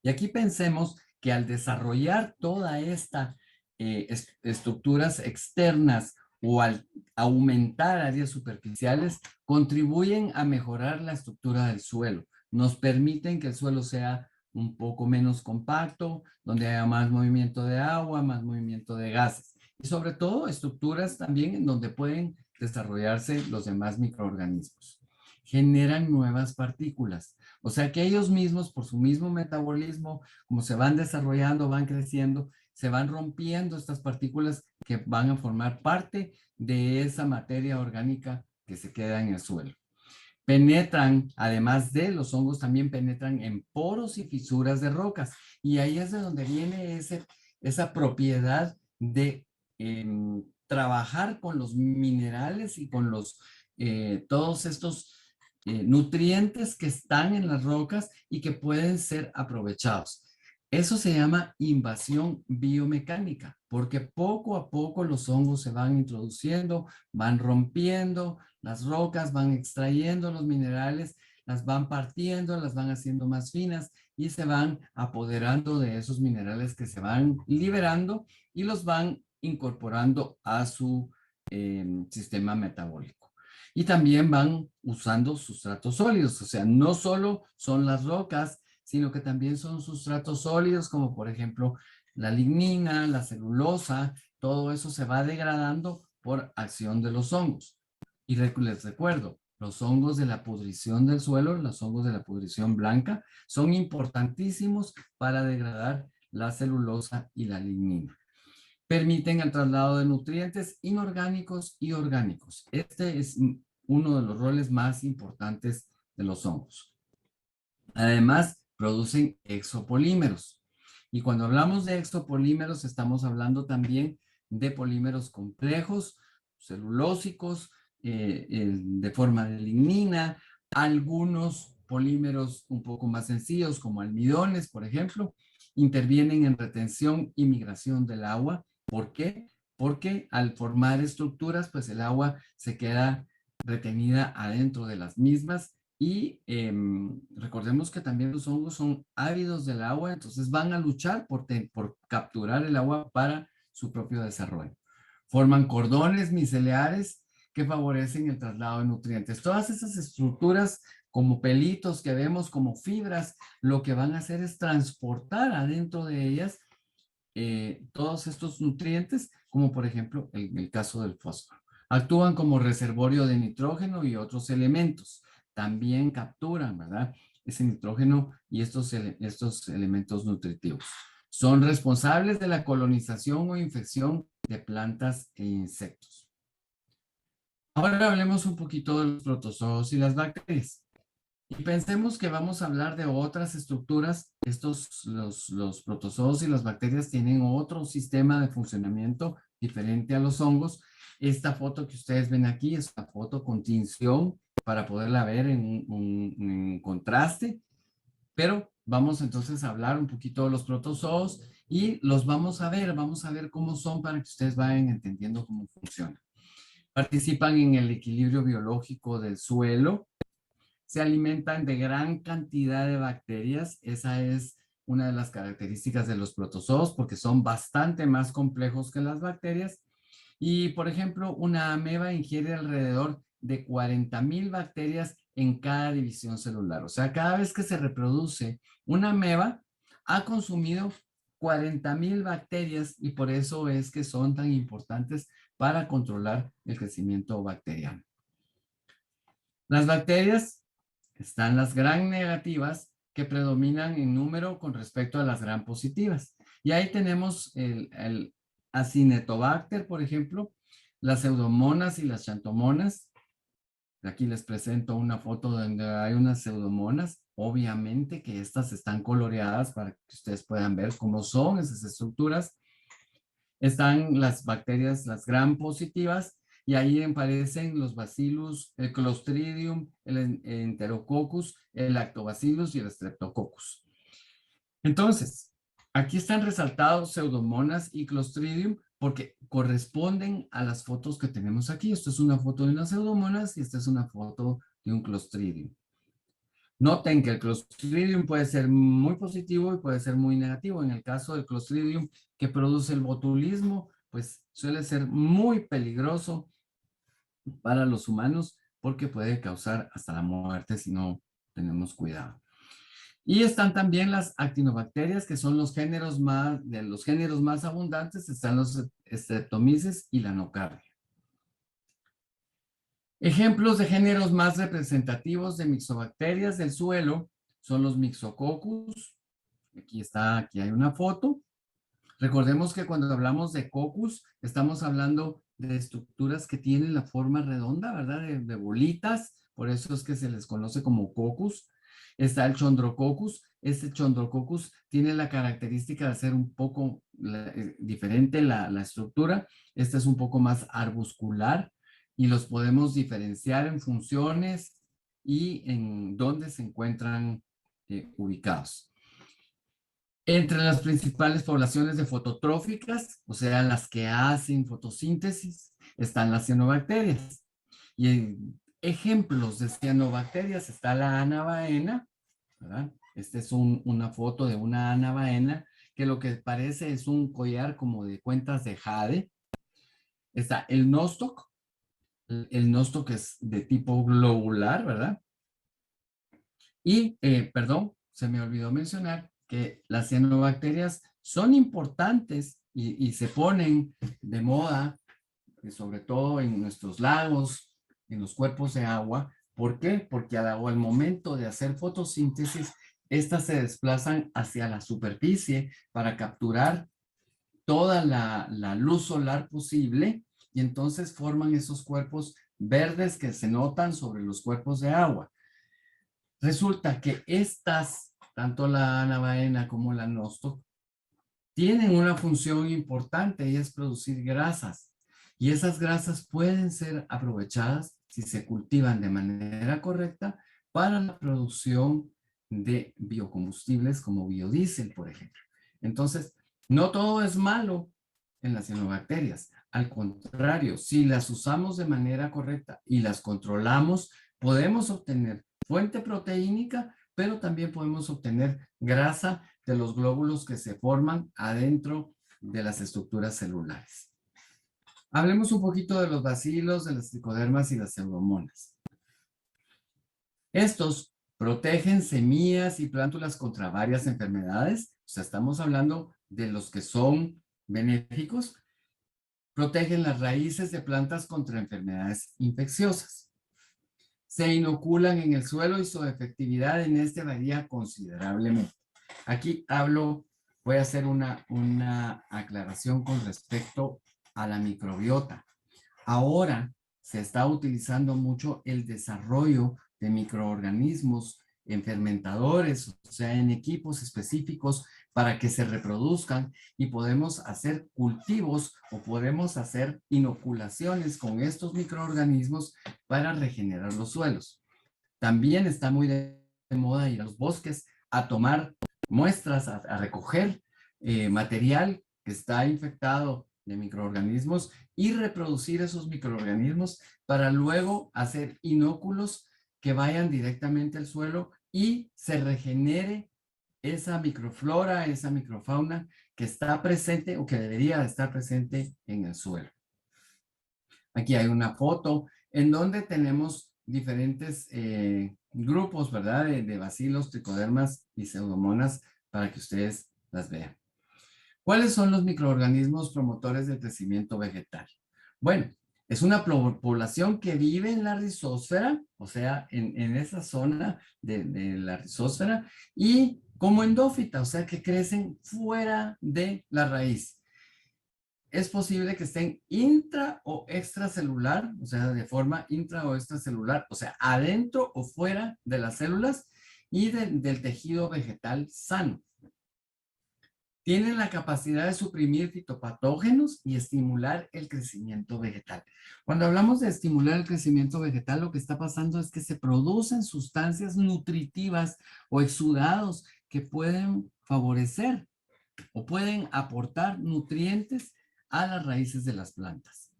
Y aquí pensemos que al desarrollar toda esta estructuras externas o al aumentar áreas superficiales, contribuyen a mejorar la estructura del suelo. Nos permiten que el suelo sea un poco menos compacto, donde haya más movimiento de agua, más movimiento de gases. Y sobre todo estructuras también en donde pueden desarrollarse los demás microorganismos. Generan nuevas partículas. O sea que ellos mismos, por su mismo metabolismo, como se van desarrollando, van creciendo, se van rompiendo estas partículas que van a formar parte de esa materia orgánica que se queda en el suelo. Penetran, además de los hongos, también penetran en poros y fisuras de rocas. Y ahí es de donde viene esa propiedad de trabajar con los minerales y con todos estos nutrientes que están en las rocas y que pueden ser aprovechados. Eso se llama invasión biomecánica, porque poco a poco los hongos se van introduciendo, van rompiendo las rocas, van extrayendo los minerales, las van partiendo, las van haciendo más finas y se van apoderando de esos minerales que se van liberando y los van incorporando a su sistema metabólico. Y también van usando sustratos sólidos, o sea, no solo son las rocas, sino que también son sustratos sólidos, como por ejemplo la lignina, la celulosa, todo eso se va degradando por acción de los hongos. Y les recuerdo, los hongos de la pudrición del suelo, los hongos de la pudrición blanca, son importantísimos para degradar la celulosa y la lignina. Permiten el traslado de nutrientes inorgánicos y orgánicos. Este es uno de los roles más importantes de los hongos. Además, producen exopolímeros. Y cuando hablamos de exopolímeros, estamos hablando también de polímeros complejos, celulósicos, de forma de lignina, algunos polímeros un poco más sencillos, como almidones, por ejemplo, intervienen en retención y migración del agua. ¿Por qué? Porque al formar estructuras, pues el agua se queda retenida adentro de las mismas y recordemos que también los hongos son ávidos del agua, entonces van a luchar por capturar el agua para su propio desarrollo. Forman cordones miceliares que favorecen el traslado de nutrientes. Todas esas estructuras como pelitos que vemos como fibras, lo que van a hacer es transportar adentro de ellas todos estos nutrientes, como por ejemplo el caso del fósforo. Actúan como reservorio de nitrógeno y otros elementos. También capturan, ¿verdad? Ese nitrógeno y estos elementos nutritivos. Son responsables de la colonización o infección de plantas e insectos. Ahora hablemos un poquito de los protozoos y las bacterias. Y pensemos que vamos a hablar de otras estructuras. Los protozoos y las bacterias tienen otro sistema de funcionamiento diferente a los hongos. Esta foto que ustedes ven aquí es una foto con tinción para poderla ver en contraste, pero vamos entonces a hablar un poquito de los protozoos y los vamos a ver cómo son para que ustedes vayan entendiendo cómo funcionan. Participan en el equilibrio biológico del suelo, se alimentan de gran cantidad de bacterias. Esa es una de las características de los protozoos porque son bastante más complejos que las bacterias. Y, por ejemplo, una ameba ingiere alrededor de 40,000 bacterias en cada división celular. O sea, cada vez que se reproduce una ameba, ha consumido 40,000 bacterias y por eso es que son tan importantes para controlar el crecimiento bacteriano. Las bacterias están las gram negativas que predominan en número con respecto a las gram positivas. Y ahí tenemos el Acinetobacter, por ejemplo, las pseudomonas y las xanthomonas. Aquí les presento una foto donde hay unas pseudomonas. Obviamente que estas están coloreadas para que ustedes puedan ver cómo son esas estructuras. Están las bacterias, las gram positivas, y ahí aparecen los bacillus, el clostridium, el enterococcus, el lactobacillus y el streptococcus. Entonces, aquí están resaltados pseudomonas y clostridium porque corresponden a las fotos que tenemos aquí. Esto es una foto de unas pseudomonas y esta es una foto de un clostridium. Noten que el Clostridium puede ser muy positivo y puede ser muy negativo. En el caso del Clostridium que produce el botulismo, pues suele ser muy peligroso para los humanos porque puede causar hasta la muerte si no tenemos cuidado. Y están también las actinobacterias, que son de los géneros más abundantes, están los Streptomyces y la nocardia. Ejemplos de géneros más representativos de mixobacterias del suelo son los Mixococcus. Aquí hay una foto. Recordemos que cuando hablamos de coccus, estamos hablando de estructuras que tienen la forma redonda, ¿verdad? De bolitas, por eso es que se les conoce como coccus. Está el Chondrococcus. Este Chondrococcus tiene la característica de ser un poco diferente la estructura. Este es un poco más arbuscular y los podemos diferenciar en funciones y en dónde se encuentran ubicados. Entre las principales poblaciones de fototróficas, o sea, las que hacen fotosíntesis, están las cianobacterias. Y en ejemplos de cianobacterias está la anabaena, ¿verdad? Esta es una foto de una anabaena que lo que parece es un collar como de cuentas de jade. Está el nostoc. El nostoc es de tipo globular, ¿verdad? Y, perdón, se me olvidó mencionar que las cianobacterias son importantes y se ponen de moda, sobre todo en nuestros lagos, en los cuerpos de agua. ¿Por qué? Porque al momento de hacer fotosíntesis, estas se desplazan hacia la superficie para capturar toda la luz solar posible y entonces forman esos cuerpos verdes que se notan sobre los cuerpos de agua. Resulta que estas, tanto la anabaena como la nostoc, tienen una función importante y es producir grasas. Y esas grasas pueden ser aprovechadas si se cultivan de manera correcta para la producción de biocombustibles como biodiesel, por ejemplo. Entonces, no todo es malo en las cianobacterias. Al contrario, si las usamos de manera correcta y las controlamos, podemos obtener fuente proteínica, pero también podemos obtener grasa de los glóbulos que se forman adentro de las estructuras celulares. Hablemos un poquito de los bacilos, de las tricodermas y las pseudomonas. Estos protegen semillas y plántulas contra varias enfermedades. O sea, estamos hablando de los que son benéficos. Protegen las raíces de plantas contra enfermedades infecciosas. Se inoculan en el suelo y su efectividad en este varía considerablemente. Aquí voy a hacer una aclaración con respecto a la microbiota. Ahora se está utilizando mucho el desarrollo de microorganismos en fermentadores, o sea, en equipos específicos para que se reproduzcan y podemos hacer cultivos o podemos hacer inoculaciones con estos microorganismos para regenerar los suelos. También está muy de moda ir a los bosques a tomar muestras, a recoger material que está infectado de microorganismos y reproducir esos microorganismos para luego hacer inóculos que vayan directamente al suelo y se regenere esa microflora, esa microfauna que está presente o que debería estar presente en el suelo. Aquí hay una foto en donde tenemos diferentes grupos, ¿verdad? De bacilos, tricodermas y pseudomonas para que ustedes las vean. ¿Cuáles son los microorganismos promotores del crecimiento vegetal? Bueno, es una población que vive en la rizósfera, o sea, en esa zona de la rizósfera, y como endófita, o sea, que crecen fuera de la raíz. Es posible que estén intra o extracelular, o sea, de forma intra o extracelular, o sea, adentro o fuera de las células y del tejido vegetal sano. Tienen la capacidad de suprimir fitopatógenos y estimular el crecimiento vegetal. Cuando hablamos de estimular el crecimiento vegetal, lo que está pasando es que se producen sustancias nutritivas o exudados que pueden favorecer o pueden aportar nutrientes a las raíces de las plantas.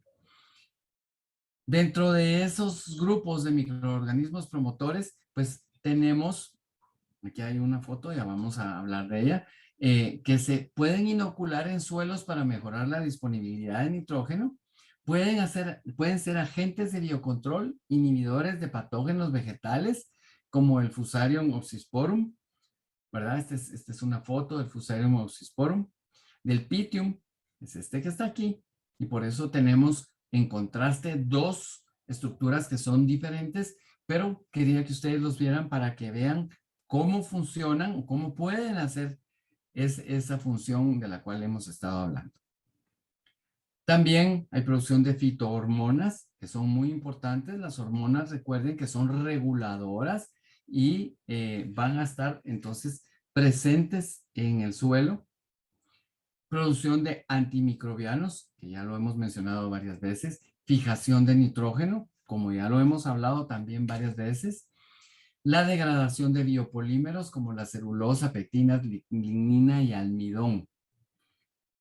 Dentro de esos grupos de microorganismos promotores, pues tenemos, aquí hay una foto, ya vamos a hablar de ella, que se pueden inocular en suelos para mejorar la disponibilidad de nitrógeno, pueden ser agentes de biocontrol, inhibidores de patógenos vegetales, como el Fusarium oxysporum, ¿verdad? Esta es una foto del Fusarium oxysporum, del Pythium, es este que está aquí, y por eso tenemos en contraste dos estructuras que son diferentes, pero quería que ustedes los vieran para que vean cómo funcionan o cómo pueden hacer esa función de la cual hemos estado hablando. También hay producción de fitohormonas, que son muy importantes. Las hormonas, recuerden que son reguladoras y van a estar entonces presentes en el suelo. Producción de antimicrobianos, que ya lo hemos mencionado varias veces. Fijación de nitrógeno, como ya lo hemos hablado también varias veces. La degradación de biopolímeros como la celulosa, pectina, lignina y almidón.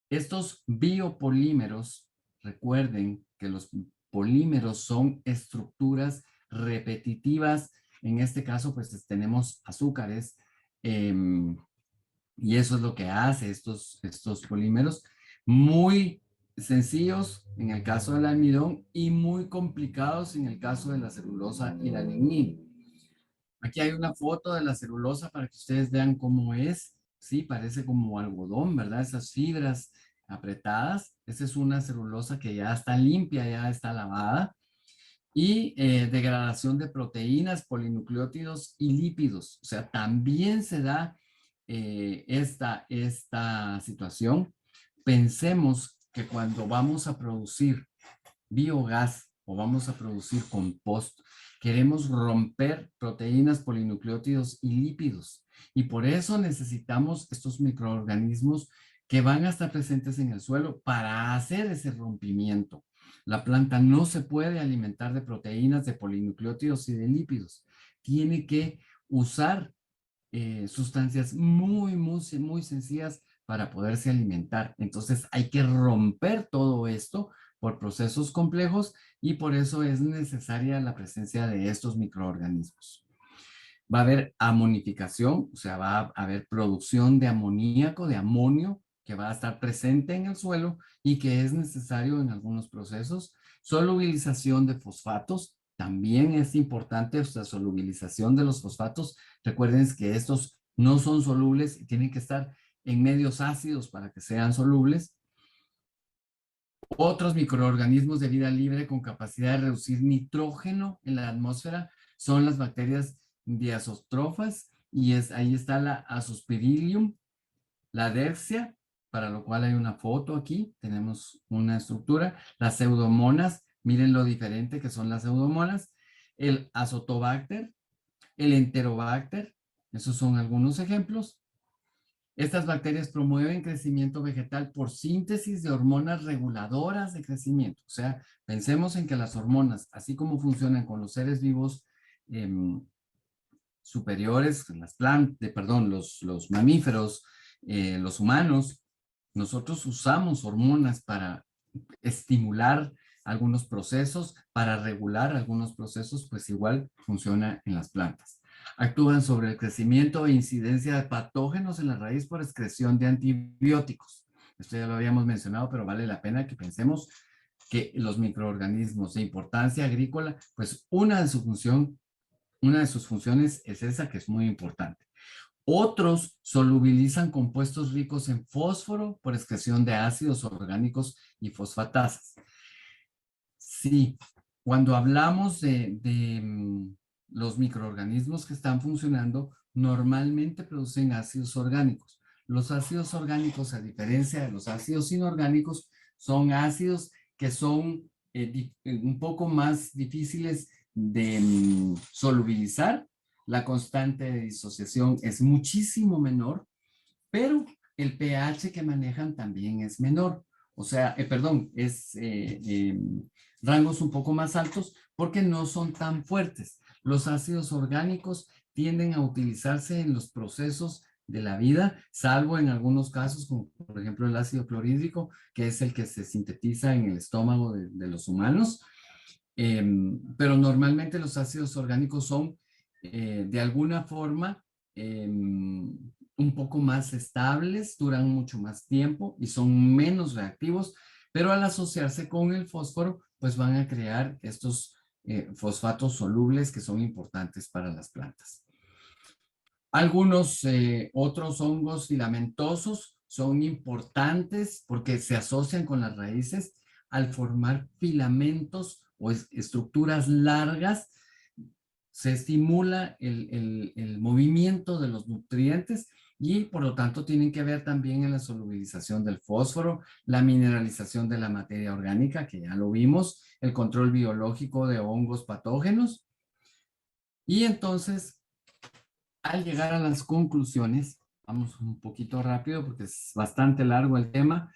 Estos biopolímeros, recuerden que los polímeros son estructuras repetitivas. En este caso, pues tenemos azúcares y eso es lo que hace estos polímeros. Muy sencillos en el caso del almidón y muy complicados en el caso de la celulosa y la lignina. Aquí hay una foto de la celulosa para que ustedes vean cómo es. Sí, parece como algodón, ¿verdad? Esas fibras apretadas. Esa es una celulosa que ya está limpia, ya está lavada. Y degradación de proteínas, polinucleótidos y lípidos. O sea, también se da esta situación. Pensemos que cuando vamos a producir biogás o vamos a producir compost, queremos romper proteínas, polinucleótidos y lípidos. Y por eso necesitamos estos microorganismos que van a estar presentes en el suelo para hacer ese rompimiento. La planta no se puede alimentar de proteínas, de polinucleótidos y de lípidos. Tiene que usar sustancias muy sencillas para poderse alimentar. Entonces hay que romper todo esto por procesos complejos y por eso es necesaria la presencia de estos microorganismos. Va a haber amonificación, o sea, va a haber producción de amoníaco, de amonio, que va a estar presente en el suelo y que es necesario en algunos procesos. Solubilización de fosfatos, también es importante esta solubilización de los fosfatos. Recuerden que estos no son solubles y tienen que estar en medios ácidos para que sean solubles. Otros microorganismos de vida libre con capacidad de reducir nitrógeno en la atmósfera son las bacterias diazotrofas y ahí está la Azospirillum, la Dexia, para lo cual hay una foto aquí, tenemos una estructura, las pseudomonas, miren lo diferente que son las pseudomonas, el Azotobacter, el Enterobacter, esos son algunos ejemplos. Estas bacterias promueven crecimiento vegetal por síntesis de hormonas reguladoras de crecimiento. O sea, pensemos en que las hormonas, así como funcionan con los seres vivos superiores, las plantas, perdón, los mamíferos, los humanos, nosotros usamos hormonas para estimular algunos procesos, para regular algunos procesos, pues igual funciona en las plantas. Actúan sobre el crecimiento e incidencia de patógenos en la raíz por excreción de antibióticos. Esto ya lo habíamos mencionado, pero vale la pena que pensemos que los microorganismos de importancia agrícola, pues una de sus funciones es esa, que es muy importante. Otros solubilizan compuestos ricos en fósforo por excreción de ácidos orgánicos y fosfatasas. Sí, cuando hablamos de los microorganismos que están funcionando, normalmente producen ácidos orgánicos. Los ácidos orgánicos, a diferencia de los ácidos inorgánicos, son ácidos que son un poco más difíciles de solubilizar. La constante de disociación es muchísimo menor, pero el pH que manejan también es menor. O sea, perdón, es rangos un poco más altos porque no son tan fuertes. Los ácidos orgánicos tienden a utilizarse en los procesos de la vida, salvo en algunos casos, como por ejemplo el ácido clorhídrico, que es el que se sintetiza en el estómago de los humanos. Pero normalmente los ácidos orgánicos son de alguna forma un poco más estables, duran mucho más tiempo y son menos reactivos, pero al asociarse con el fósforo, pues van a crear estos fosfatos solubles que son importantes para las plantas. Algunos otros hongos filamentosos son importantes porque se asocian con las raíces al formar filamentos o estructuras largas. Se estimula el movimiento de los nutrientes y por lo tanto tienen que ver también en la solubilización del fósforo, la mineralización de la materia orgánica, que ya lo vimos, el control biológico de hongos patógenos. Y entonces, al llegar a las conclusiones, vamos un poquito rápido porque es bastante largo el tema.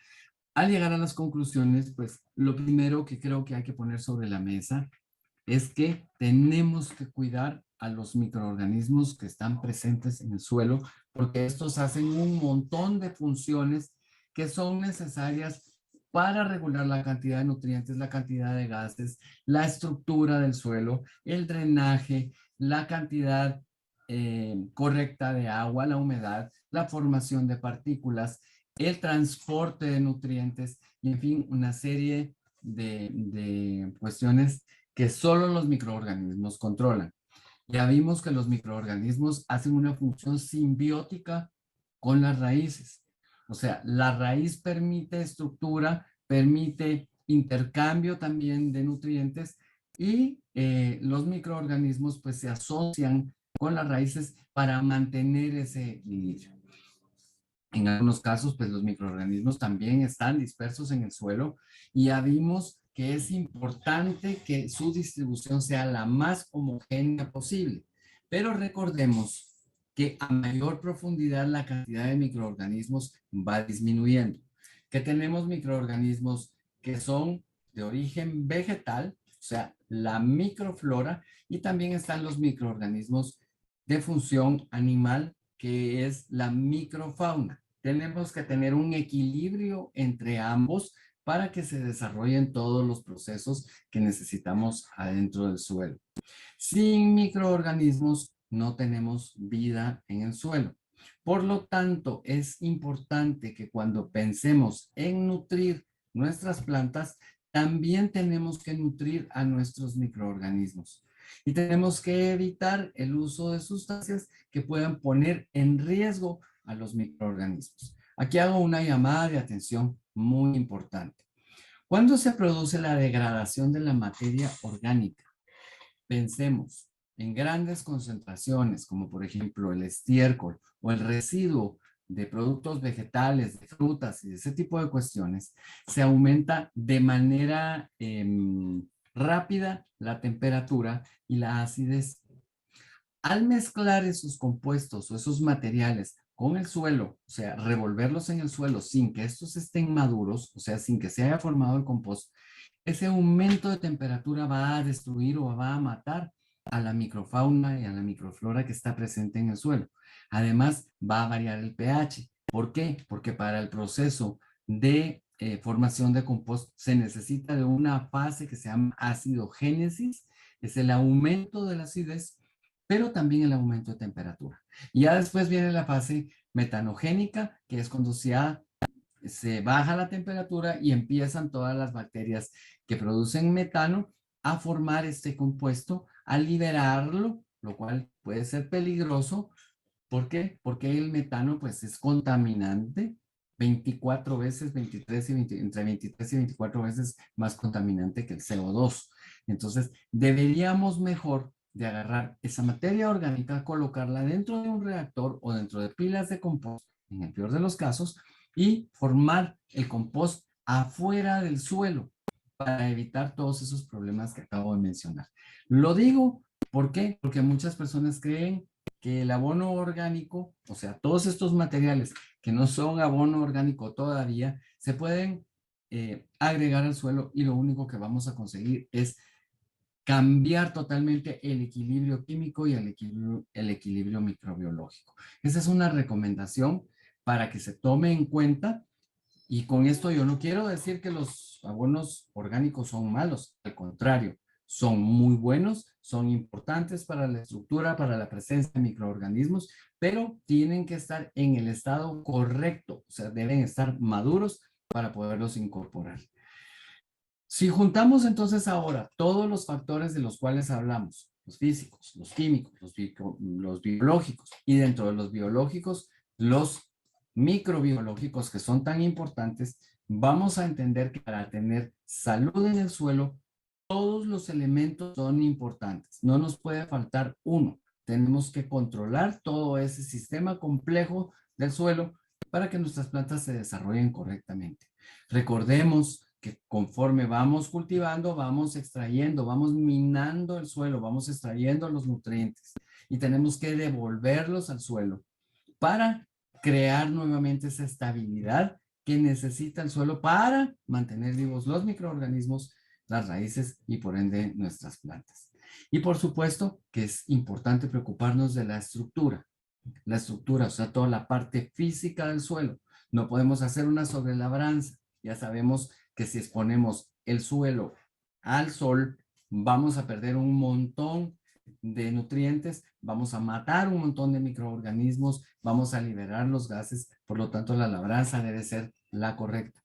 Al llegar a las conclusiones, pues lo primero que creo que hay que poner sobre la mesa es que tenemos que cuidar a los microorganismos que están presentes en el suelo, porque estos hacen un montón de funciones que son necesarias para regular la cantidad de nutrientes, la cantidad de gases, la estructura del suelo, el drenaje, la cantidad correcta de agua, la humedad, la formación de partículas, el transporte de nutrientes y, en fin, una serie de cuestiones que solo los microorganismos controlan. Ya vimos que los microorganismos hacen una función simbiótica con las raíces. O sea, la raíz permite estructura, permite intercambio también de nutrientes y los microorganismos pues se asocian con las raíces para mantener ese equilibrio. En algunos casos, pues los microorganismos también están dispersos en el suelo y ya vimos que es importante que su distribución sea la más homogénea posible. Pero recordemos que a mayor profundidad la cantidad de microorganismos va disminuyendo. Que tenemos microorganismos que son de origen vegetal, o sea, la microflora, y también están los microorganismos de función animal, que es la microfauna. Tenemos que tener un equilibrio entre ambos para que se desarrollen todos los procesos que necesitamos adentro del suelo. Sin microorganismos no tenemos vida en el suelo. Por lo tanto, es importante que cuando pensemos en nutrir nuestras plantas, también tenemos que nutrir a nuestros microorganismos. Y tenemos que evitar el uso de sustancias que puedan poner en riesgo a los microorganismos. Aquí hago una llamada de atención muy importante. ¿Cuándo se produce la degradación de la materia orgánica? Pensemos en grandes concentraciones, como por ejemplo el estiércol o el residuo de productos vegetales, de frutas y de ese tipo de cuestiones, se aumenta de manera rápida la temperatura y la acidez. Al mezclar esos compuestos o esos materiales con el suelo, o sea, revolverlos en el suelo sin que estos estén maduros, o sea, sin que se haya formado el compost, ese aumento de temperatura va a destruir o va a matar a la microfauna y a la microflora que está presente en el suelo. Además, va a variar el pH. ¿Por qué? Porque para el proceso de formación de compost se necesita de una fase que se llama acidogénesis, es el aumento de la acidez, pero también el aumento de temperatura. Y ya después viene la fase metanogénica, que es cuando se baja la temperatura y empiezan todas las bacterias que producen metano a formar este compuesto, a liberarlo, lo cual puede ser peligroso. ¿Por qué? Porque el metano pues es contaminante 24 veces, 23 y 20, entre 23 y 24 veces más contaminante que el CO2. Entonces, deberíamos mejor de agarrar esa materia orgánica, colocarla dentro de un reactor o dentro de pilas de compost, en el peor de los casos, y formar el compost afuera del suelo para evitar todos esos problemas que acabo de mencionar. Lo digo, ¿por qué? Porque muchas personas creen que el abono orgánico, o sea, todos estos materiales que no son abono orgánico todavía, se pueden agregar al suelo y lo único que vamos a conseguir es cambiar totalmente el equilibrio químico y el equilibrio microbiológico. Esa es una recomendación para que se tome en cuenta, y con esto yo no quiero decir que los abonos orgánicos son malos, al contrario, son muy buenos, son importantes para la estructura, para la presencia de microorganismos, pero tienen que estar en el estado correcto, o sea, deben estar maduros para poderlos incorporar. Si juntamos entonces ahora todos los factores de los cuales hablamos, los físicos, los químicos, los biológicos, y dentro de los biológicos, los microbiológicos que son tan importantes, vamos a entender que para tener salud en el suelo, todos los elementos son importantes. No nos puede faltar uno. Tenemos que controlar todo ese sistema complejo del suelo para que nuestras plantas se desarrollen correctamente. Recordemos que conforme vamos cultivando, vamos extrayendo, vamos minando el suelo, vamos extrayendo los nutrientes y tenemos que devolverlos al suelo para crear nuevamente esa estabilidad que necesita el suelo para mantener vivos los microorganismos, las raíces y por ende nuestras plantas. Y por supuesto que es importante preocuparnos de la estructura, o sea, toda la parte física del suelo. No podemos hacer una sobrelabranza. Ya sabemos que si exponemos el suelo al sol, vamos a perder un montón de nutrientes, vamos a matar un montón de microorganismos, vamos a liberar los gases, por lo tanto la labranza debe ser la correcta.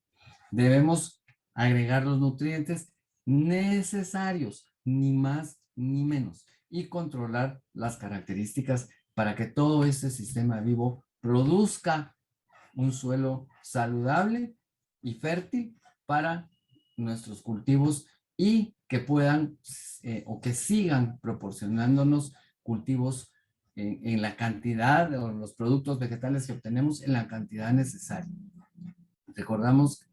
Debemos agregar los nutrientes necesarios, ni más ni menos, y controlar las características para que todo este sistema vivo produzca un suelo saludable y fértil para nuestros cultivos y que puedan o que sigan proporcionándonos cultivos en la cantidad o los productos vegetales que obtenemos en la cantidad necesaria. Recordemos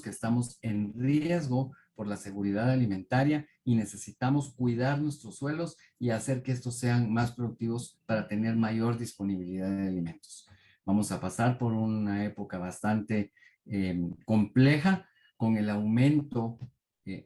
que estamos en riesgo por la seguridad alimentaria y necesitamos cuidar nuestros suelos y hacer que estos sean más productivos para tener mayor disponibilidad de alimentos. Vamos a pasar por una época bastante compleja con el aumento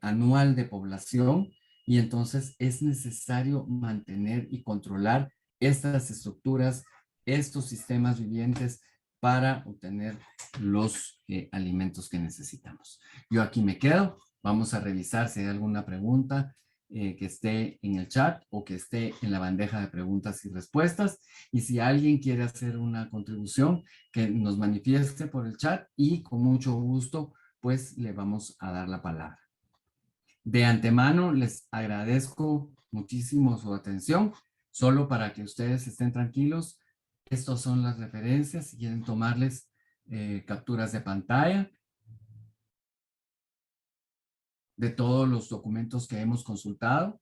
anual de población, y entonces es necesario mantener y controlar estas estructuras, estos sistemas vivientes para obtener los alimentos que necesitamos. Yo aquí me quedo. Vamos a revisar si hay alguna pregunta que esté en el chat o que esté en la bandeja de preguntas y respuestas. Y si alguien quiere hacer una contribución, que nos manifieste por el chat y con mucho gusto, pues le vamos a dar la palabra. De antemano les agradezco muchísimo su atención. Solo para que ustedes estén tranquilos, estas son las referencias. Si quieren tomarles capturas de pantalla de todos los documentos que hemos consultado.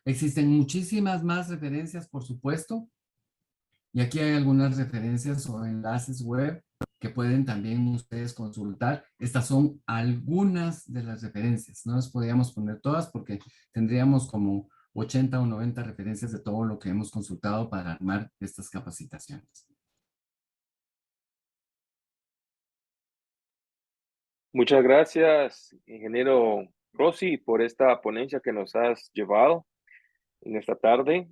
Existen muchísimas más referencias, por supuesto, y aquí hay algunas referencias o enlaces web que pueden también ustedes consultar. Estas son algunas de las referencias. No las podríamos poner todas porque tendríamos como 80 o 90 referencias de todo lo que hemos consultado para armar estas capacitaciones. Muchas gracias, ingeniero Rossi, por esta ponencia que nos has llevado en esta tarde.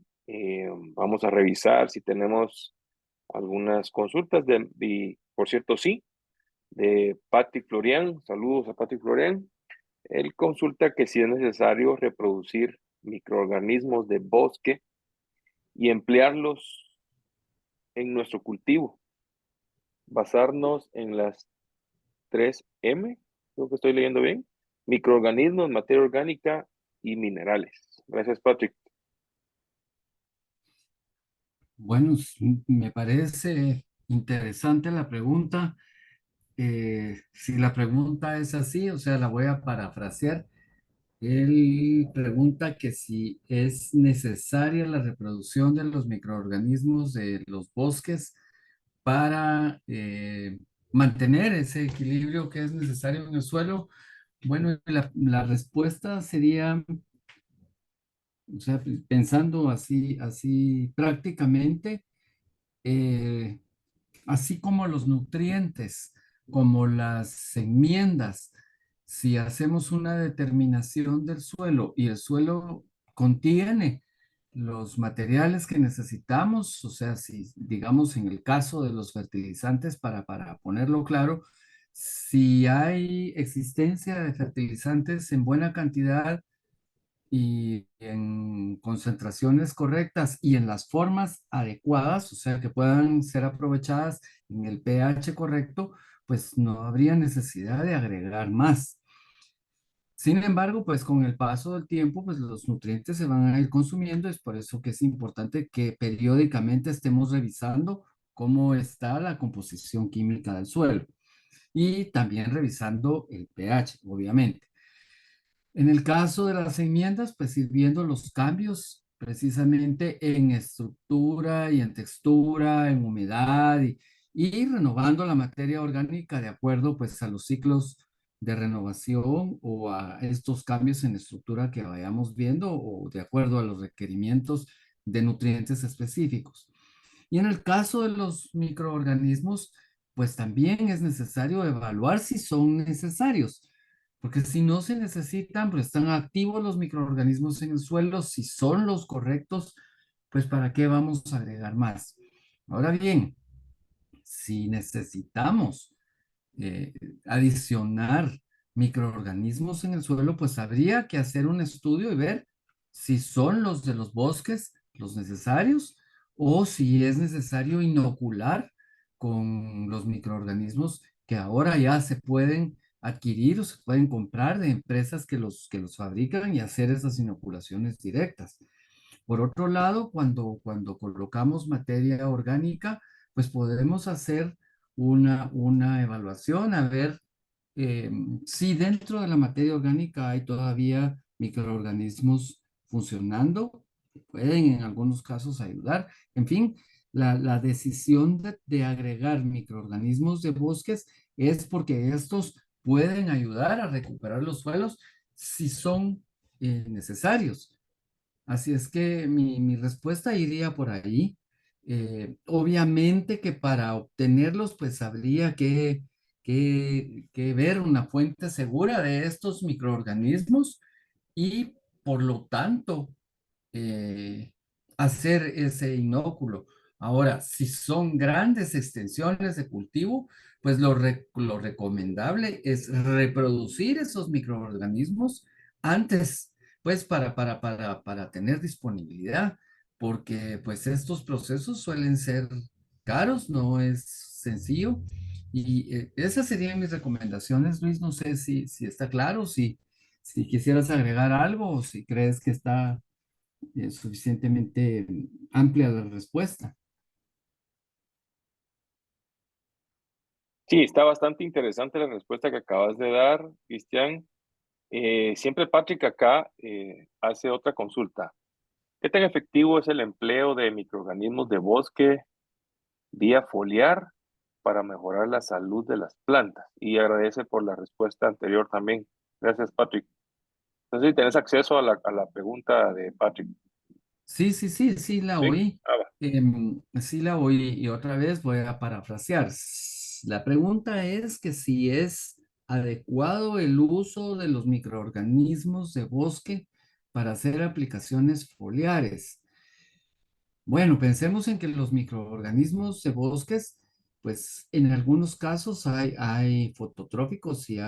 Vamos a revisar si tenemos algunas consultas y, por cierto, sí, de Patrick Florian. Saludos a Patrick Florian. Él consulta que si es necesario reproducir microorganismos de bosque y emplearlos en nuestro cultivo, basarnos en las 3M, creo que estoy leyendo bien, microorganismos, materia orgánica y minerales. Gracias, Patrick. Bueno, me parece interesante la pregunta. Si la pregunta es así, o sea, la voy a parafrasear. Él pregunta que si es necesaria la reproducción de los microorganismos de los bosques para mantener ese equilibrio que es necesario en el suelo. Bueno, la respuesta sería, o sea, pensando así prácticamente, eh, así como los nutrientes, como las enmiendas, si hacemos una determinación del suelo y el suelo contiene los materiales que necesitamos, o sea, si digamos en el caso de los fertilizantes, para ponerlo claro, si hay existencia de fertilizantes en buena cantidad, y en concentraciones correctas y en las formas adecuadas, o sea, que puedan ser aprovechadas en el pH correcto, pues no habría necesidad de agregar más. Sin embargo, pues con el paso del tiempo, pues los nutrientes se van a ir consumiendo. Es por eso que es importante que periódicamente estemos revisando cómo está la composición química del suelo y también revisando el pH, obviamente. En el caso de las enmiendas, pues ir viendo los cambios precisamente en estructura y en textura, en humedad y renovando la materia orgánica de acuerdo pues a los ciclos de renovación o a estos cambios en estructura que vayamos viendo o de acuerdo a los requerimientos de nutrientes específicos. Y en el caso de los microorganismos, pues también es necesario evaluar si son necesarios, porque si no se necesitan, pues están activos los microorganismos en el suelo, si son los correctos, pues ¿para qué vamos a agregar más? Ahora bien, si necesitamos eh, adicionar microorganismos en el suelo, pues habría que hacer un estudio y ver si son los de los bosques los necesarios o si es necesario inocular con los microorganismos que ahora ya se pueden adquirir o se pueden comprar de empresas que los fabrican y hacer esas inoculaciones directas. Por otro lado, cuando colocamos materia orgánica, pues podemos hacer una evaluación a ver si dentro de la materia orgánica hay todavía microorganismos funcionando, pueden en algunos casos ayudar. En fin, la decisión de agregar microorganismos de bosques es porque estos pueden ayudar a recuperar los suelos si son necesarios. Así es que mi respuesta iría por ahí. Obviamente que para obtenerlos, pues habría que ver una fuente segura de estos microorganismos y por lo tanto eh, hacer ese inóculo. Ahora, si son grandes extensiones de cultivo, pues lo recomendable es reproducir esos microorganismos antes, pues para tener disponibilidad, porque pues estos procesos suelen ser caros, no es sencillo. Y esas serían mis recomendaciones, Luis. No sé si está claro, si quisieras agregar algo o si crees que está suficientemente amplia la respuesta. Sí, está bastante interesante la respuesta que acabas de dar, Cristian. Siempre Patrick acá hace otra consulta. ¿Qué tan efectivo es el empleo de microorganismos de bosque vía foliar para mejorar la salud de las plantas. Y agradece por la respuesta anterior también. Gracias, Patrick. No sé si tenés acceso a la pregunta de Patrick. Sí, sí, sí, sí la Sí. oí. Ah, va. Sí la oí y otra vez voy a parafrasear. La pregunta es que si es adecuado el uso de los microorganismos de bosque para hacer aplicaciones foliares. Bueno, pensemos en que los microorganismos de bosques, pues en algunos casos hay fototróficos y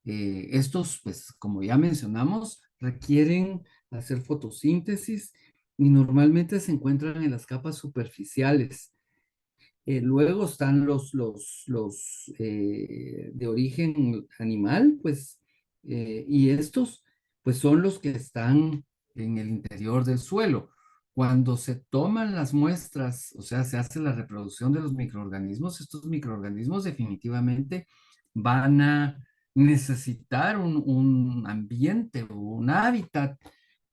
estos, pues como ya mencionamos, requieren hacer fotosíntesis y normalmente se encuentran en las capas superficiales. Luego están los de origen animal, pues, y estos, pues, son los que están en el interior del suelo. Cuando se toman las muestras, o sea, se hace la reproducción de los microorganismos, estos microorganismos definitivamente van a necesitar un ambiente o un hábitat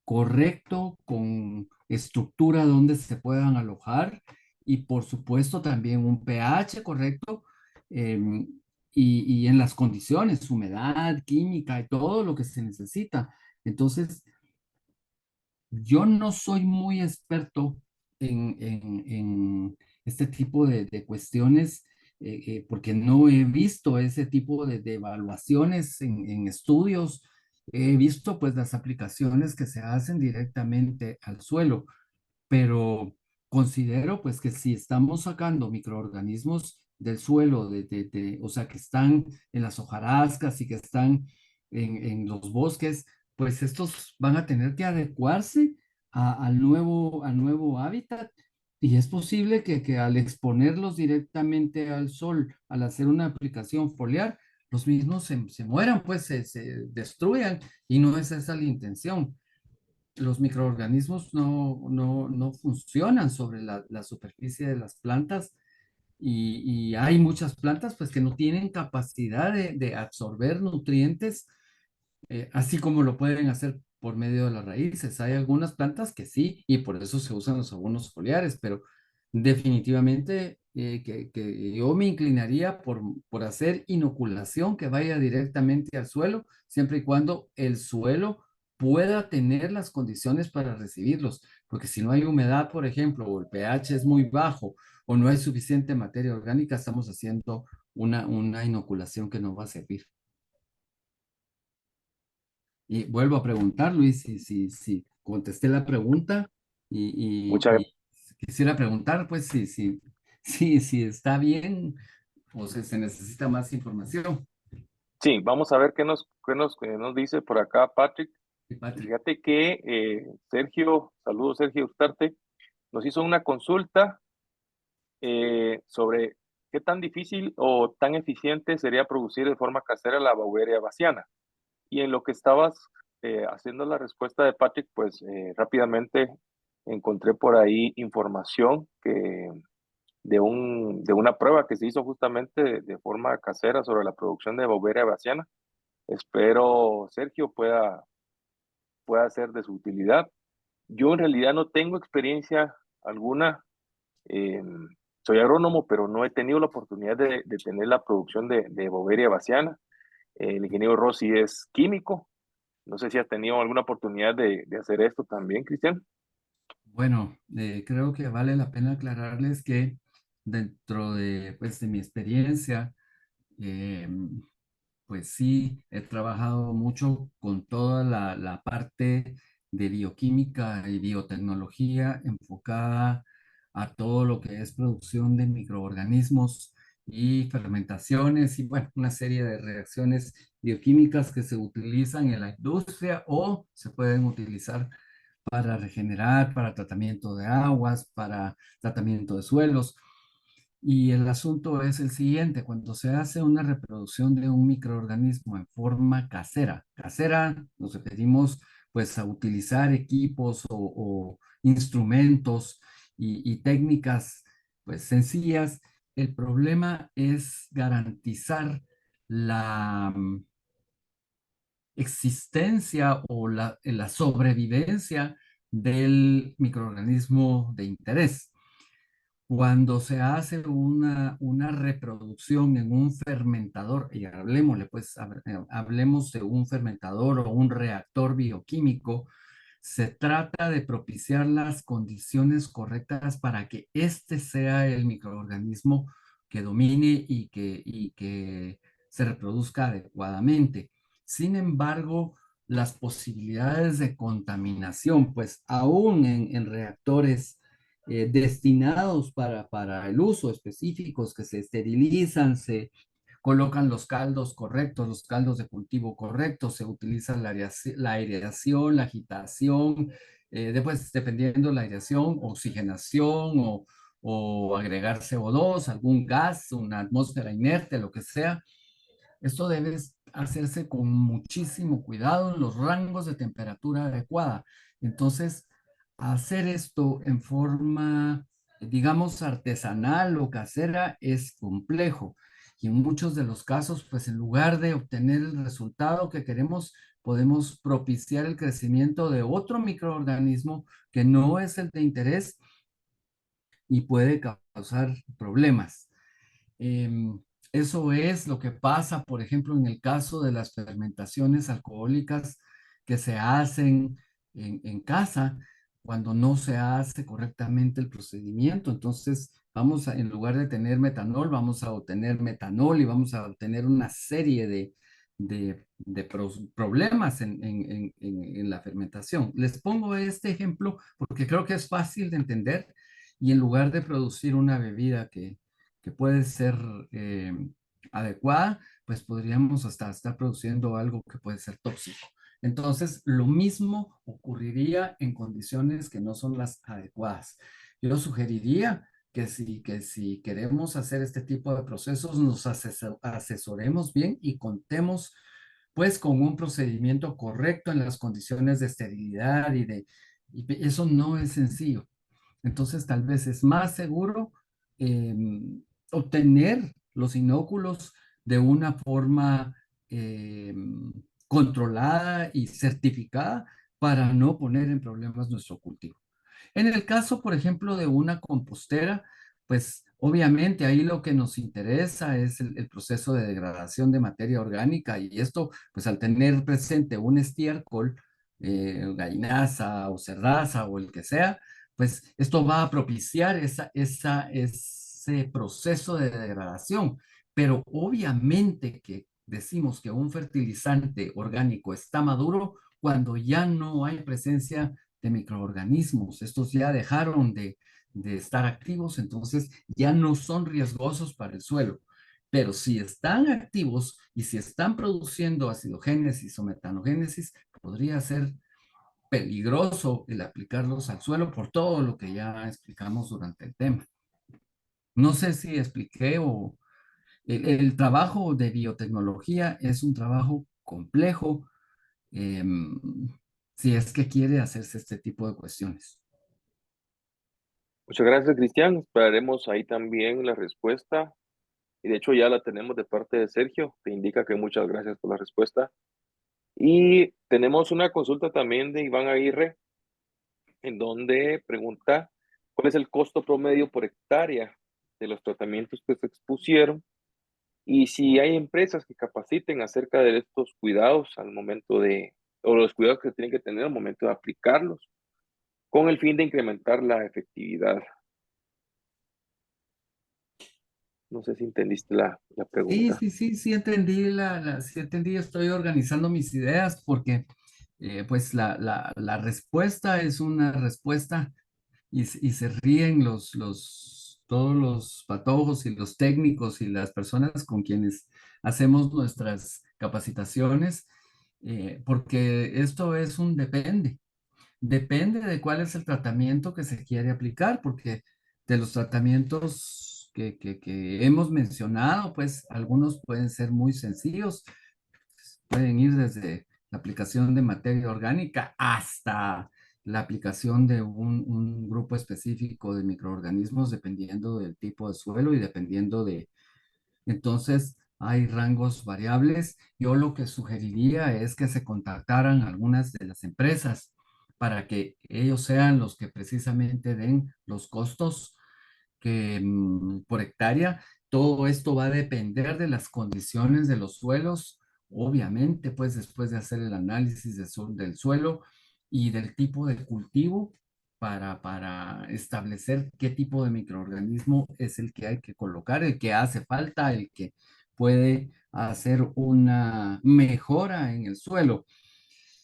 correcto, con estructura donde se puedan alojar y por supuesto también un pH correcto, em, y en las condiciones, humedad, química y todo lo que se necesita. Entonces, yo no soy muy experto en este tipo de cuestiones, porque no he visto ese tipo de evaluaciones en estudios. He visto pues las aplicaciones que se hacen directamente al suelo, pero considero pues que si estamos sacando microorganismos del suelo, o sea, que están en las hojarascas y que están en los bosques, pues estos van a tener que adecuarse al nuevo hábitat. Y es posible que al exponerlos directamente al sol, al hacer una aplicación foliar, los mismos se mueran, pues se destruyan, y no es esa la intención. Los microorganismos no funcionan sobre la superficie de las plantas, y hay muchas plantas pues que no tienen capacidad de absorber nutrientes, así como lo pueden hacer por medio de las raíces. Hay algunas plantas que sí, y por eso se usan los abonos foliares, pero definitivamente que yo me inclinaría por hacer inoculación que vaya directamente al suelo, siempre y cuando el suelo pueda tener las condiciones para recibirlos, porque si no hay humedad, por ejemplo, o el pH es muy bajo, o no hay suficiente materia orgánica, estamos haciendo una inoculación que no va a servir. Y vuelvo a preguntar, Luis, si contesté la pregunta, Muchas, y quisiera preguntar, pues, si está bien o si se necesita más información. sí, vamos a ver qué nos dice por acá Patrick. Sí, Patrick. Fíjate que Sergio, saludos Sergio Ustarte, nos hizo una consulta sobre qué tan difícil o tan eficiente sería producir de forma casera la Beauveria baciana. Y en lo que estabas haciendo la respuesta de Patrick, pues rápidamente encontré por ahí información de una prueba que se hizo justamente de forma casera sobre la producción de Beauveria baciana. Espero Sergio pueda ser de su utilidad. Yo en realidad no tengo experiencia alguna. eh, Soy agrónomo, pero no he tenido la oportunidad de tener la producción de Beauveria baciana. El ingeniero Rossi es químico. No sé si has tenido alguna oportunidad de hacer esto también, Cristian. Bueno, creo que vale la pena aclararles que dentro pues, de mi experiencia, eh, pues sí, he trabajado mucho con toda la parte de bioquímica y biotecnología enfocada a todo lo que es producción de microorganismos y fermentaciones y, bueno, una serie de reacciones bioquímicas que se utilizan en la industria o se pueden utilizar para regenerar, para tratamiento de aguas, para tratamiento de suelos. Y el asunto es el siguiente: cuando se hace una reproducción de un microorganismo en forma casera, nos referimos pues a utilizar equipos o instrumentos y técnicas pues sencillas. El problema es garantizar la existencia o la sobrevivencia del microorganismo de interés. Cuando se hace una reproducción en un fermentador, y hablemosle, pues, hablemos de un fermentador o un reactor bioquímico, se trata de propiciar las condiciones correctas para que este sea el microorganismo que domine y que se reproduzca adecuadamente. Sin embargo, las posibilidades de contaminación, pues aún en reactores destinados para el uso específicos que se esterilizan, se colocan los caldos correctos, los caldos de cultivo correctos, se utiliza la aireación, la agitación, después dependiendo de la aireación, oxigenación o agregar CO2, algún gas, una atmósfera inerte, lo que sea. Esto debe hacerse con muchísimo cuidado en los rangos de temperatura adecuada. Entonces, hacer esto en forma, digamos, artesanal o casera es complejo. Y en muchos de los casos, pues en lugar de obtener el resultado que queremos, podemos propiciar el crecimiento de otro microorganismo que no es el de interés y puede causar problemas. Em, Eso es lo que pasa, por ejemplo, en el caso de las fermentaciones alcohólicas que se hacen en casa cuando no se hace correctamente el procedimiento. Entonces, en lugar de tener metanol, vamos a obtener metanol y vamos a obtener una serie de problemas en la fermentación. Les pongo este ejemplo porque creo que es fácil de entender y en lugar de producir una bebida que puede ser eh, adecuada, pues podríamos hasta estar produciendo algo que puede ser tóxico. Entonces, lo mismo ocurriría en condiciones que no son las adecuadas. Yo sugeriría que si queremos hacer este tipo de procesos, nos asesoremos bien y contemos pues con un procedimiento correcto en las condiciones de esterilidad y eso no es sencillo. Entonces, tal vez es más seguro eh, obtener los inóculos de una forma eh, controlada y certificada para no poner en problemas nuestro cultivo. En el caso, por ejemplo, de una compostera, pues obviamente ahí lo que nos interesa es el proceso de degradación de materia orgánica y esto, pues al tener presente un estiércol, gallinaza o cerraza o el que sea, pues esto va a propiciar ese proceso de degradación. Pero obviamente que decimos que un fertilizante orgánico está maduro cuando ya no hay presencia de microorganismos. Estos ya dejaron de estar activos, entonces ya no son riesgosos para el suelo. Pero si están activos y si están produciendo acidogénesis o metanogénesis, podría ser peligroso el aplicarlos al suelo por todo lo que ya explicamos durante el tema. No sé si expliqué o el trabajo de biotecnología es un trabajo complejo eh, si es que quiere hacerse este tipo de cuestiones. Muchas gracias, Cristian. Esperaremos ahí también la respuesta. Y de hecho ya la tenemos de parte de Sergio, que indica que muchas gracias por la respuesta. Y tenemos una consulta también de Iván Aguirre, en donde pregunta cuál es el costo promedio por hectárea de los tratamientos que se expusieron y si hay empresas que capaciten acerca de estos cuidados al momento de, o los cuidados que tienen que tener al momento de aplicarlos, con el fin de incrementar la efectividad. No sé si entendiste la Sí, pregunta. sí, sí, sí entendí, sí entendí, estoy organizando mis ideas porque pues la respuesta es una respuesta y se ríen todos los patojos y los técnicos y las personas con quienes hacemos nuestras capacitaciones, porque esto es un depende. Depende de cuál es el tratamiento que se quiere aplicar, porque de los tratamientos que hemos mencionado, pues algunos pueden ser muy sencillos, pueden ir desde la aplicación de materia orgánica hasta la aplicación de un grupo específico de microorganismos, dependiendo del tipo de suelo y dependiendo entonces, hay rangos variables. Yo lo que sugeriría es que se contactaran algunas de las empresas para que ellos sean los que precisamente den los costos que por hectárea. Todo esto va a depender de las condiciones de los suelos, obviamente, pues después de hacer el análisis del suelo y del tipo de cultivo para establecer qué tipo de microorganismo es el que hay que colocar, el que hace falta, el que puede hacer una mejora en el suelo.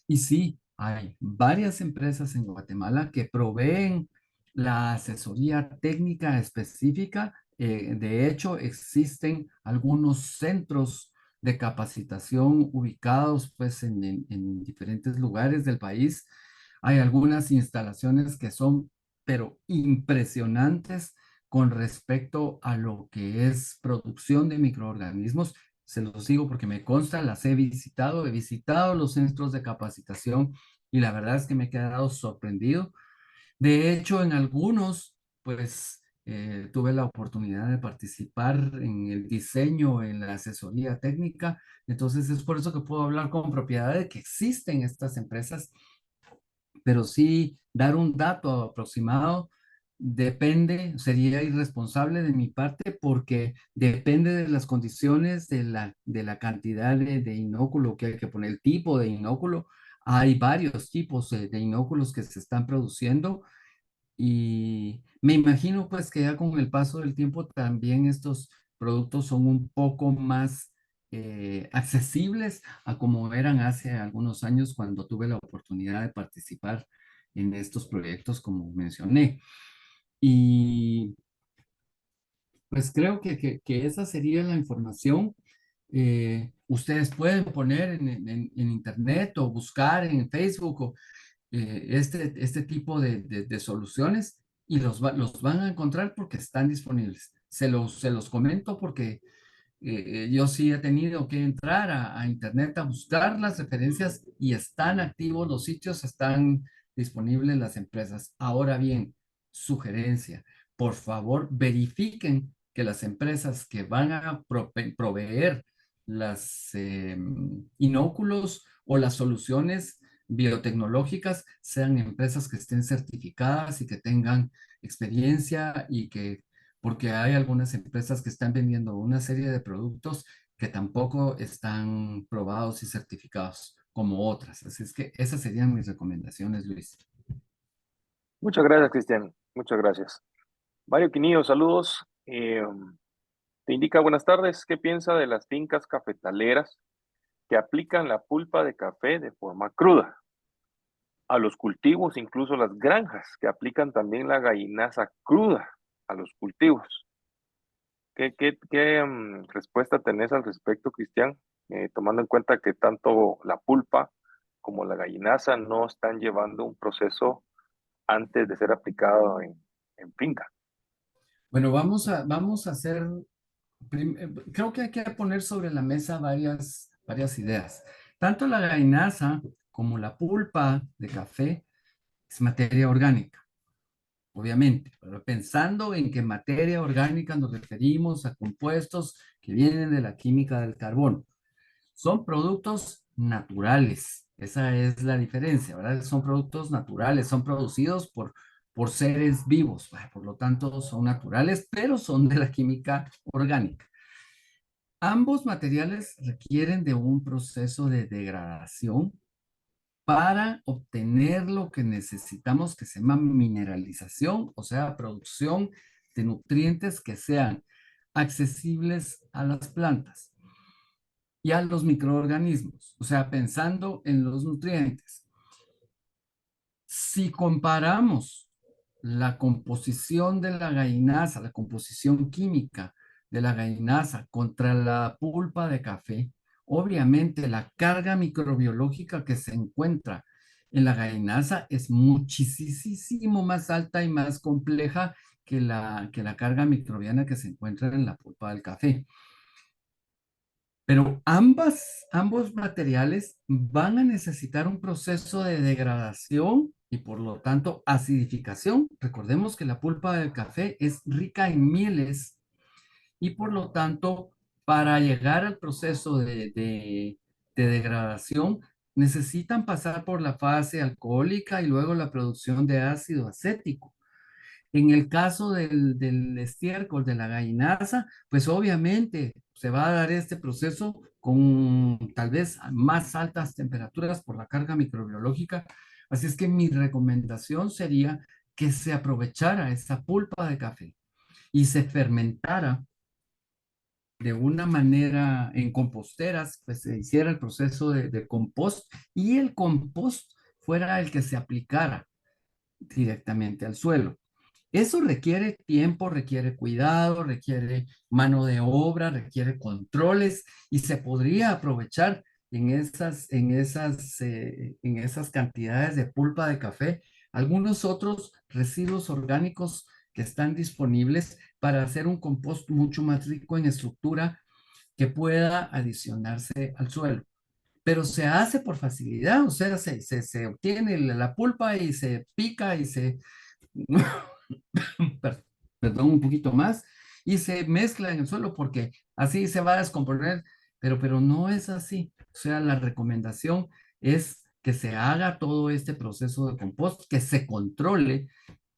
Y sí, hay varias empresas en Guatemala que proveen la asesoría técnica específica. De hecho, existen algunos centros de capacitación ubicados pues en diferentes lugares del país. Hay algunas instalaciones que son, pero impresionantes con respecto a lo que es producción de microorganismos. Se los digo porque me consta, las he visitado los centros de capacitación y la verdad es que me he quedado sorprendido. De hecho, en algunos, pues tuve la oportunidad de participar en el diseño, en la asesoría técnica. Entonces es por eso que puedo hablar con propiedad de que existen estas empresas, pero sí dar un dato aproximado depende, sería irresponsable de mi parte porque depende de las condiciones de la cantidad de inóculo que hay que poner, el tipo de inóculo. Hay varios tipos de inóculos que se están produciendo y me imagino pues que ya con el paso del tiempo también estos productos son un poco más accesibles a como eran hace algunos años cuando tuve la oportunidad de participar en estos proyectos como mencioné. Y pues creo que esa sería la información. Ustedes pueden poner en internet o buscar en Facebook o, este tipo de soluciones y los van a encontrar porque están disponibles. Se los comento porque yo sí he tenido que entrar a internet a buscar las referencias y están activos los sitios, están disponibles las empresas. Ahora bien, sugerencia, por favor verifiquen que las empresas que van a proveer las inóculos o las soluciones biotecnológicas sean empresas que estén certificadas y que tengan experiencia y que porque hay algunas empresas que están vendiendo una serie de productos que tampoco están probados y certificados como otras. Así es que esas serían mis recomendaciones, Luis. Muchas gracias, Cristian. Muchas gracias. Mario Quinillo, saludos. Te indica buenas tardes. ¿Qué piensa de las fincas cafetaleras que aplican la pulpa de café de forma cruda? A los cultivos, incluso las granjas que aplican también la gallinaza cruda a los cultivos. ¿Qué respuesta tenés al respecto, Cristian? Tomando en cuenta que tanto la pulpa como la gallinaza no están llevando un proceso antes de ser aplicado en finca. Bueno, vamos a hacer, creo que hay que poner sobre la mesa varias ideas. Tanto la gallinaza como la pulpa de café es materia orgánica. Obviamente, pero pensando en que materia orgánica nos referimos a compuestos que vienen de la química del carbono. Son productos naturales, esa es la diferencia, ¿verdad? Son productos naturales, son producidos por seres vivos, por lo tanto son naturales, pero son de la química orgánica. Ambos materiales requieren de un proceso de degradación para obtener lo que necesitamos, que se llama mineralización, o sea, producción de nutrientes que sean accesibles a las plantas y a los microorganismos, o sea, pensando en los nutrientes. Si comparamos la composición de la gallinaza, la composición química de la gallinaza contra la pulpa de café, obviamente la carga microbiológica que se encuentra en la gallinaza es muchísimo más alta y más compleja que la carga microbiana que se encuentra en la pulpa del café. Pero ambos materiales van a necesitar un proceso de degradación y por lo tanto acidificación. Recordemos que la pulpa del café es rica en mieles y por lo tanto para llegar al proceso de degradación necesitan pasar por la fase alcohólica y luego la producción de ácido acético. En el caso del estiércol, de la gallinaza, pues obviamente se va a dar este proceso con tal vez más altas temperaturas por la carga microbiológica. Así es que mi recomendación sería que se aprovechara esa pulpa de café y se fermentara de una manera en composteras, pues se hiciera el proceso de compost y el compost fuera el que se aplicara directamente al suelo. Eso requiere tiempo, requiere cuidado, requiere mano de obra, requiere controles y se podría aprovechar en esas cantidades de pulpa de café algunos otros residuos orgánicos que están disponibles para hacer un compost mucho más rico en estructura que pueda adicionarse al suelo. Pero se hace por facilidad, o sea, se obtiene la pulpa y se pica y se perdón, un poquito más, y se mezcla en el suelo porque así se va a descomponer, pero no es así. O sea, la recomendación es que se haga todo este proceso de compost, que se controle,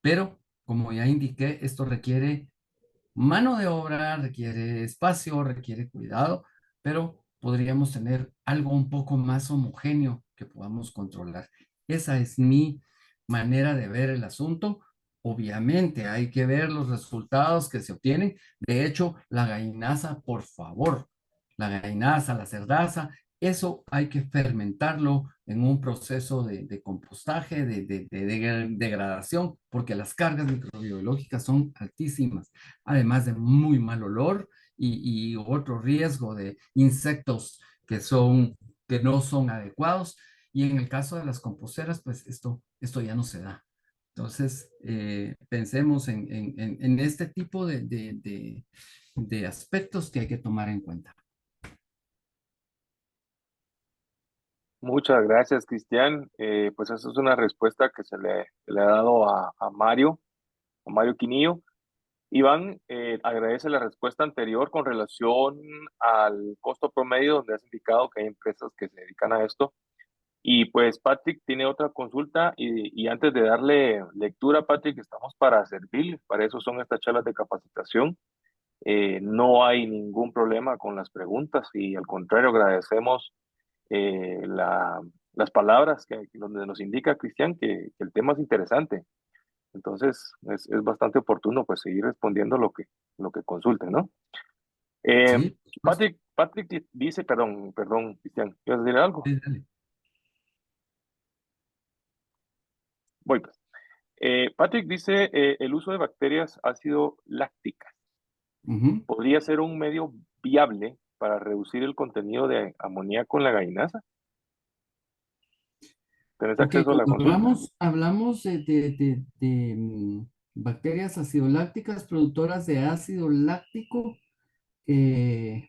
pero como ya indiqué, esto requiere mano de obra, requiere espacio, requiere cuidado, pero podríamos tener algo un poco más homogéneo que podamos controlar. Esa es mi manera de ver el asunto. Obviamente hay que ver los resultados que se obtienen. De hecho, la gallinaza, por favor, la gallinaza, la cerdaza, eso hay que fermentarlo en un proceso de compostaje, de degradación, porque las cargas microbiológicas son altísimas, además de muy mal olor y otro riesgo de insectos que no son adecuados. Y en el caso de las composteras, pues esto ya no se da. Entonces, pensemos en este tipo de aspectos que hay que tomar en cuenta. Muchas gracias, Cristian. Pues esa es una respuesta que se le ha dado a Mario Quinillo. Iván, agradece la respuesta anterior con relación al costo promedio, donde has indicado que hay empresas que se dedican a esto. Y pues Patrick tiene otra consulta y antes de darle lectura, Patrick, estamos para servir, para eso son estas charlas de capacitación. No hay ningún problema con las preguntas y al contrario agradecemos las palabras donde nos indica Cristian que el tema es interesante. Entonces es bastante oportuno pues seguir respondiendo lo que consulten, ¿no? Eh, Sí, por supuesto. Patrick dice, perdón, Cristian, ¿quieres decir algo? Sí, dale. Voy pues. Patrick dice, el uso de bacterias ácido lácticas Ujú. podría ser un medio viable para reducir el contenido de amoníaco en la gallinaza. ¿Tenés Ok, acceso a la cuando consulta? hablamos de bacterias acidolácticas productoras de ácido láctico, eh,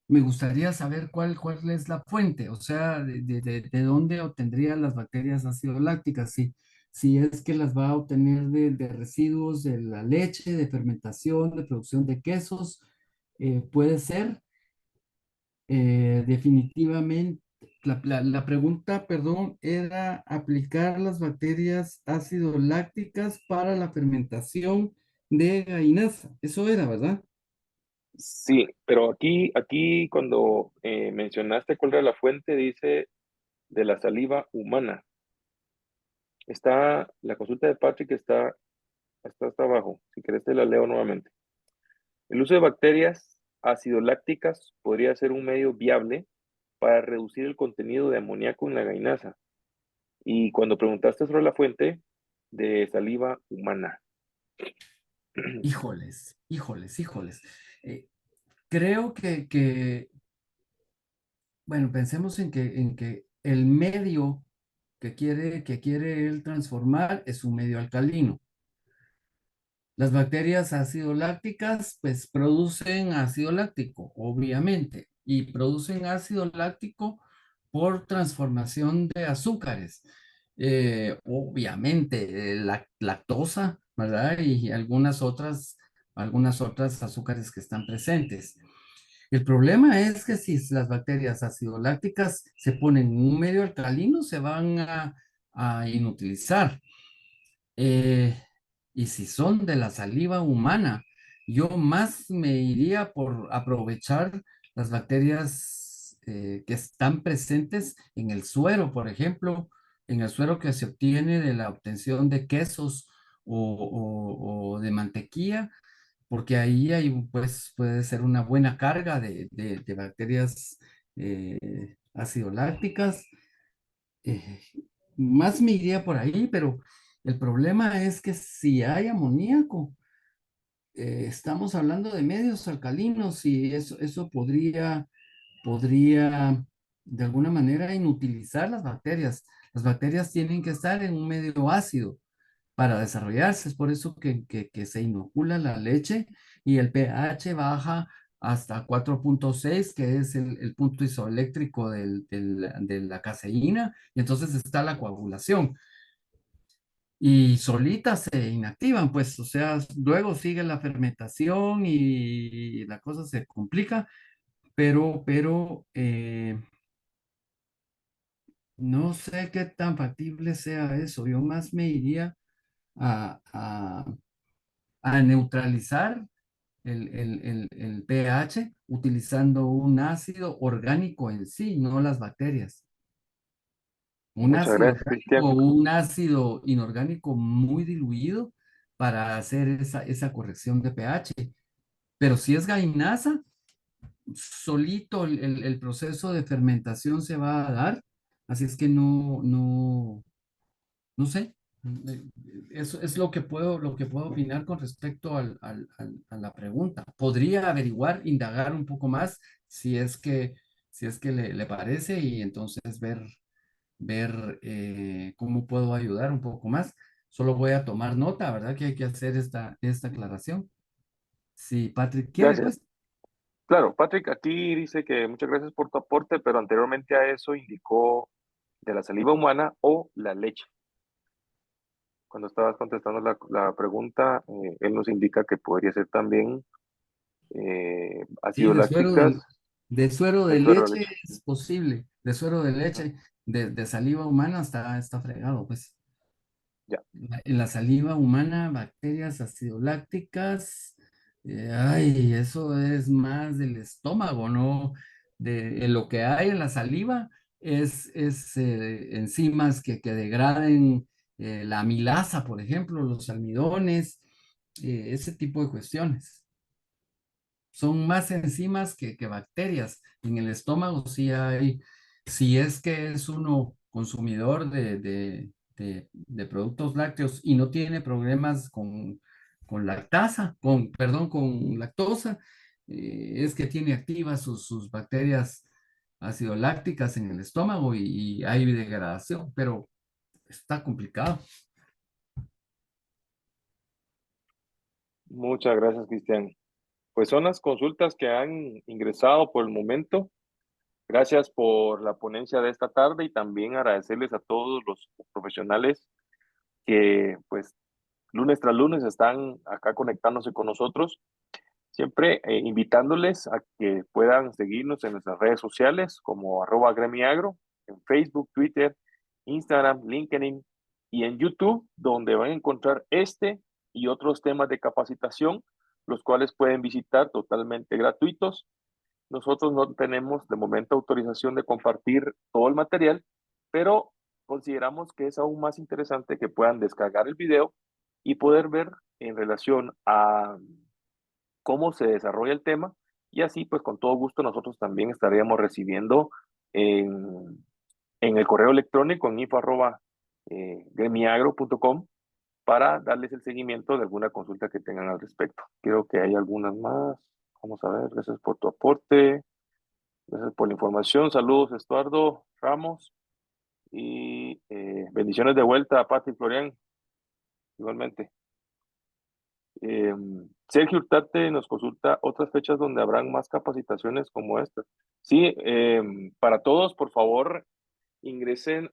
me gustaría saber cuál es la fuente, o sea, de dónde obtendría las bacterias ácido lácticas, si es que las va a obtener de residuos de la leche, de fermentación, de producción de quesos, puede ser. Definitivamente, la pregunta, perdón, era aplicar las bacterias ácido lácticas para la fermentación de gallinaza. Eso era, ¿verdad? Sí, pero aquí cuando mencionaste cuál era la fuente, dice de la saliva humana. La consulta de Patrick está hasta abajo. Si querés te la leo nuevamente. El uso de bacterias acidolácticas podría ser un medio viable para reducir el contenido de amoníaco en la gallinaza. Y cuando preguntaste sobre la fuente, de saliva humana. Híjoles, híjoles, híjoles. Eh, creo bueno, pensemos en que el medio que quiere él transformar es un medio alcalino. Las bacterias ácido lácticas, pues producen ácido láctico, obviamente, y producen ácido láctico por transformación de azúcares. Obviamente, la lactosa, ¿verdad? Y algunas otras azúcares que están presentes. El problema es que si las bacterias ácido lácticas se ponen en un medio alcalino, se van a inutilizar. Eh, Y si son de la saliva humana, yo más me iría por aprovechar las bacterias que están presentes en el suero, por ejemplo, en el suero que se obtiene de la obtención de quesos o de mantequilla, porque ahí hay, pues, puede ser una buena carga de bacterias ácido lácticas. eh, Más me iría por ahí, pero el problema es que si hay amoníaco, estamos hablando de medios alcalinos y eso podría de alguna manera inutilizar las bacterias. Las bacterias tienen que estar en un medio ácido para desarrollarse. Es por eso que se inocula la leche y el pH baja hasta 4,6, que es el punto isoeléctrico de la caseína, y entonces está la coagulación. Y solitas se inactivan, pues, o sea, luego sigue la fermentación y la cosa se complica, pero no sé qué tan factible sea eso. Yo más me iría a, a a neutralizar el pH utilizando un ácido orgánico en sí, no las bacterias. Un Muchas ácido gracias, orgánico Cristian. o un ácido inorgánico muy diluido para hacer esa corrección de pH. Pero si es gainaza, solito el proceso de fermentación se va a dar. Así es que no sé. Eso es lo que puedo opinar con respecto a la pregunta. Podría averiguar, indagar un poco más si es que le parece y entonces ver cómo puedo ayudar un poco más. Solo voy a tomar nota, ¿verdad? Que hay que hacer esta aclaración. Si Patrick quiere, Gracias. pues. Claro, Patrick aquí dice que muchas gracias por tu aporte, pero anteriormente a eso indicó de la saliva humana o la leche. Cuando estabas contestando la pregunta, él nos indica que podría ser también Sí, ácido lácticas de suero de del suero de leche leche. es posible. De suero de Ujú. leche, de saliva humana está fregado, pues. Ya, En la saliva humana, bacterias acidolácticas, ay, eso es más del estómago, ¿no? Lo que hay en la saliva es enzimas que degraden la amilasa, por ejemplo, los almidones, ese tipo de cuestiones. Son más enzimas que bacterias. En el estómago sí hay, si es que es uno consumidor de productos lácteos y no tiene problemas con lactasa, perdón, con lactosa, es que tiene activas sus bacterias acidolácticas en el estómago y hay degradación, pero está complicado. muchas gracias, Cristian. Pues son las consultas que han ingresado por el momento. Gracias por la ponencia de esta tarde y también agradecerles a todos los profesionales que pues lunes tras lunes están acá conectándose con nosotros, siempre invitándoles a que puedan seguirnos en nuestras redes sociales como @gremiagro, en Facebook, Twitter, Instagram, LinkedIn y en YouTube, donde van a encontrar este y otros temas de capacitación, los cuales pueden visitar totalmente gratuitos. Nosotros no tenemos de momento autorización de compartir todo el material, pero consideramos que es aún más interesante que puedan descargar el video y poder ver en relación a cómo se desarrolla el tema y así pues con todo gusto nosotros también estaríamos recibiendo en el correo electrónico en info@gremiagro.com para darles el seguimiento de alguna consulta que tengan al respecto. Creo que hay algunas más. Vamos a ver, gracias por tu aporte. Gracias por la información. Saludos, Estuardo Ramos. Y bendiciones de vuelta a Pati Florian, igualmente. Eh, Sergio Urtate nos consulta otras fechas donde habrán más capacitaciones como esta. Sí, para todos, por favor, ingresen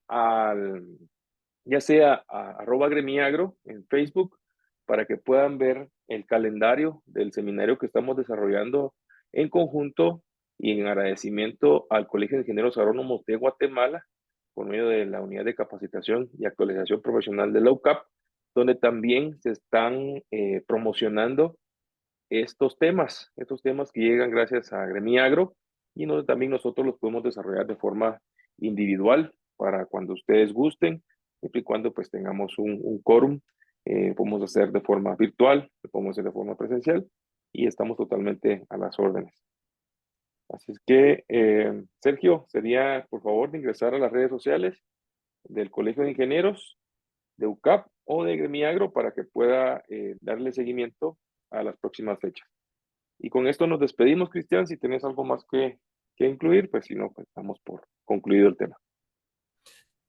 ya sea a @gremiagro en Facebook, para que puedan ver el calendario del seminario que estamos desarrollando en conjunto y en agradecimiento al Colegio de Ingenieros Agrónomos de Guatemala por medio de la Unidad de Capacitación y Actualización Profesional de la UCAP, donde también se están promocionando estos temas que llegan gracias a Gremiagro y donde también nosotros los podemos desarrollar de forma individual para cuando ustedes gusten, siempre y cuando pues tengamos un quórum, podemos hacer de forma virtual, lo podemos hacer de forma presencial y estamos totalmente a las órdenes. Así es que, Sergio, sería por favor de ingresar a las redes sociales del Colegio de Ingenieros, de UCAP o de Gremiagro para que pueda darle seguimiento a las próximas fechas. Y con esto nos despedimos, Cristian. Si tienes algo más que incluir, pues si no, pues damos por concluido el tema.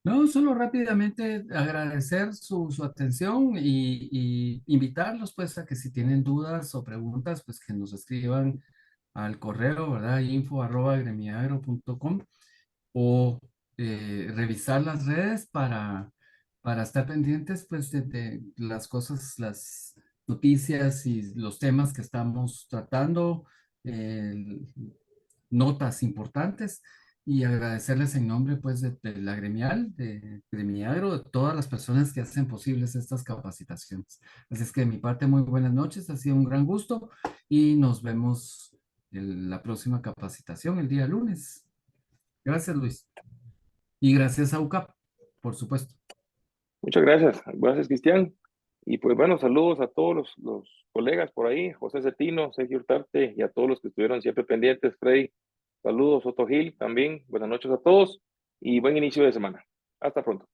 No, solo rápidamente agradecer su atención y invitarlos pues a que si tienen dudas o preguntas, pues que nos escriban al correo, ¿verdad? info@gremiagro.com o revisar las redes para estar pendientes pues de las cosas, las noticias y los temas que estamos tratando, eh, notas importantes y agradecerles en nombre pues de la gremial, de Gremiagro, de todas las personas que hacen posibles estas capacitaciones. Así es que de mi parte, muy buenas noches, ha sido un gran gusto y nos vemos en la próxima capacitación el día lunes. Gracias, Luis. Y gracias a UCAP, por supuesto. Muchas gracias. Gracias, Cristian. Y pues bueno, saludos a todos los colegas por ahí, José Cetino, Sergio Urtarte y a todos los que estuvieron siempre pendientes. Freddy, saludos, Otto Gil también. Buenas noches a todos y buen inicio de semana. Hasta pronto.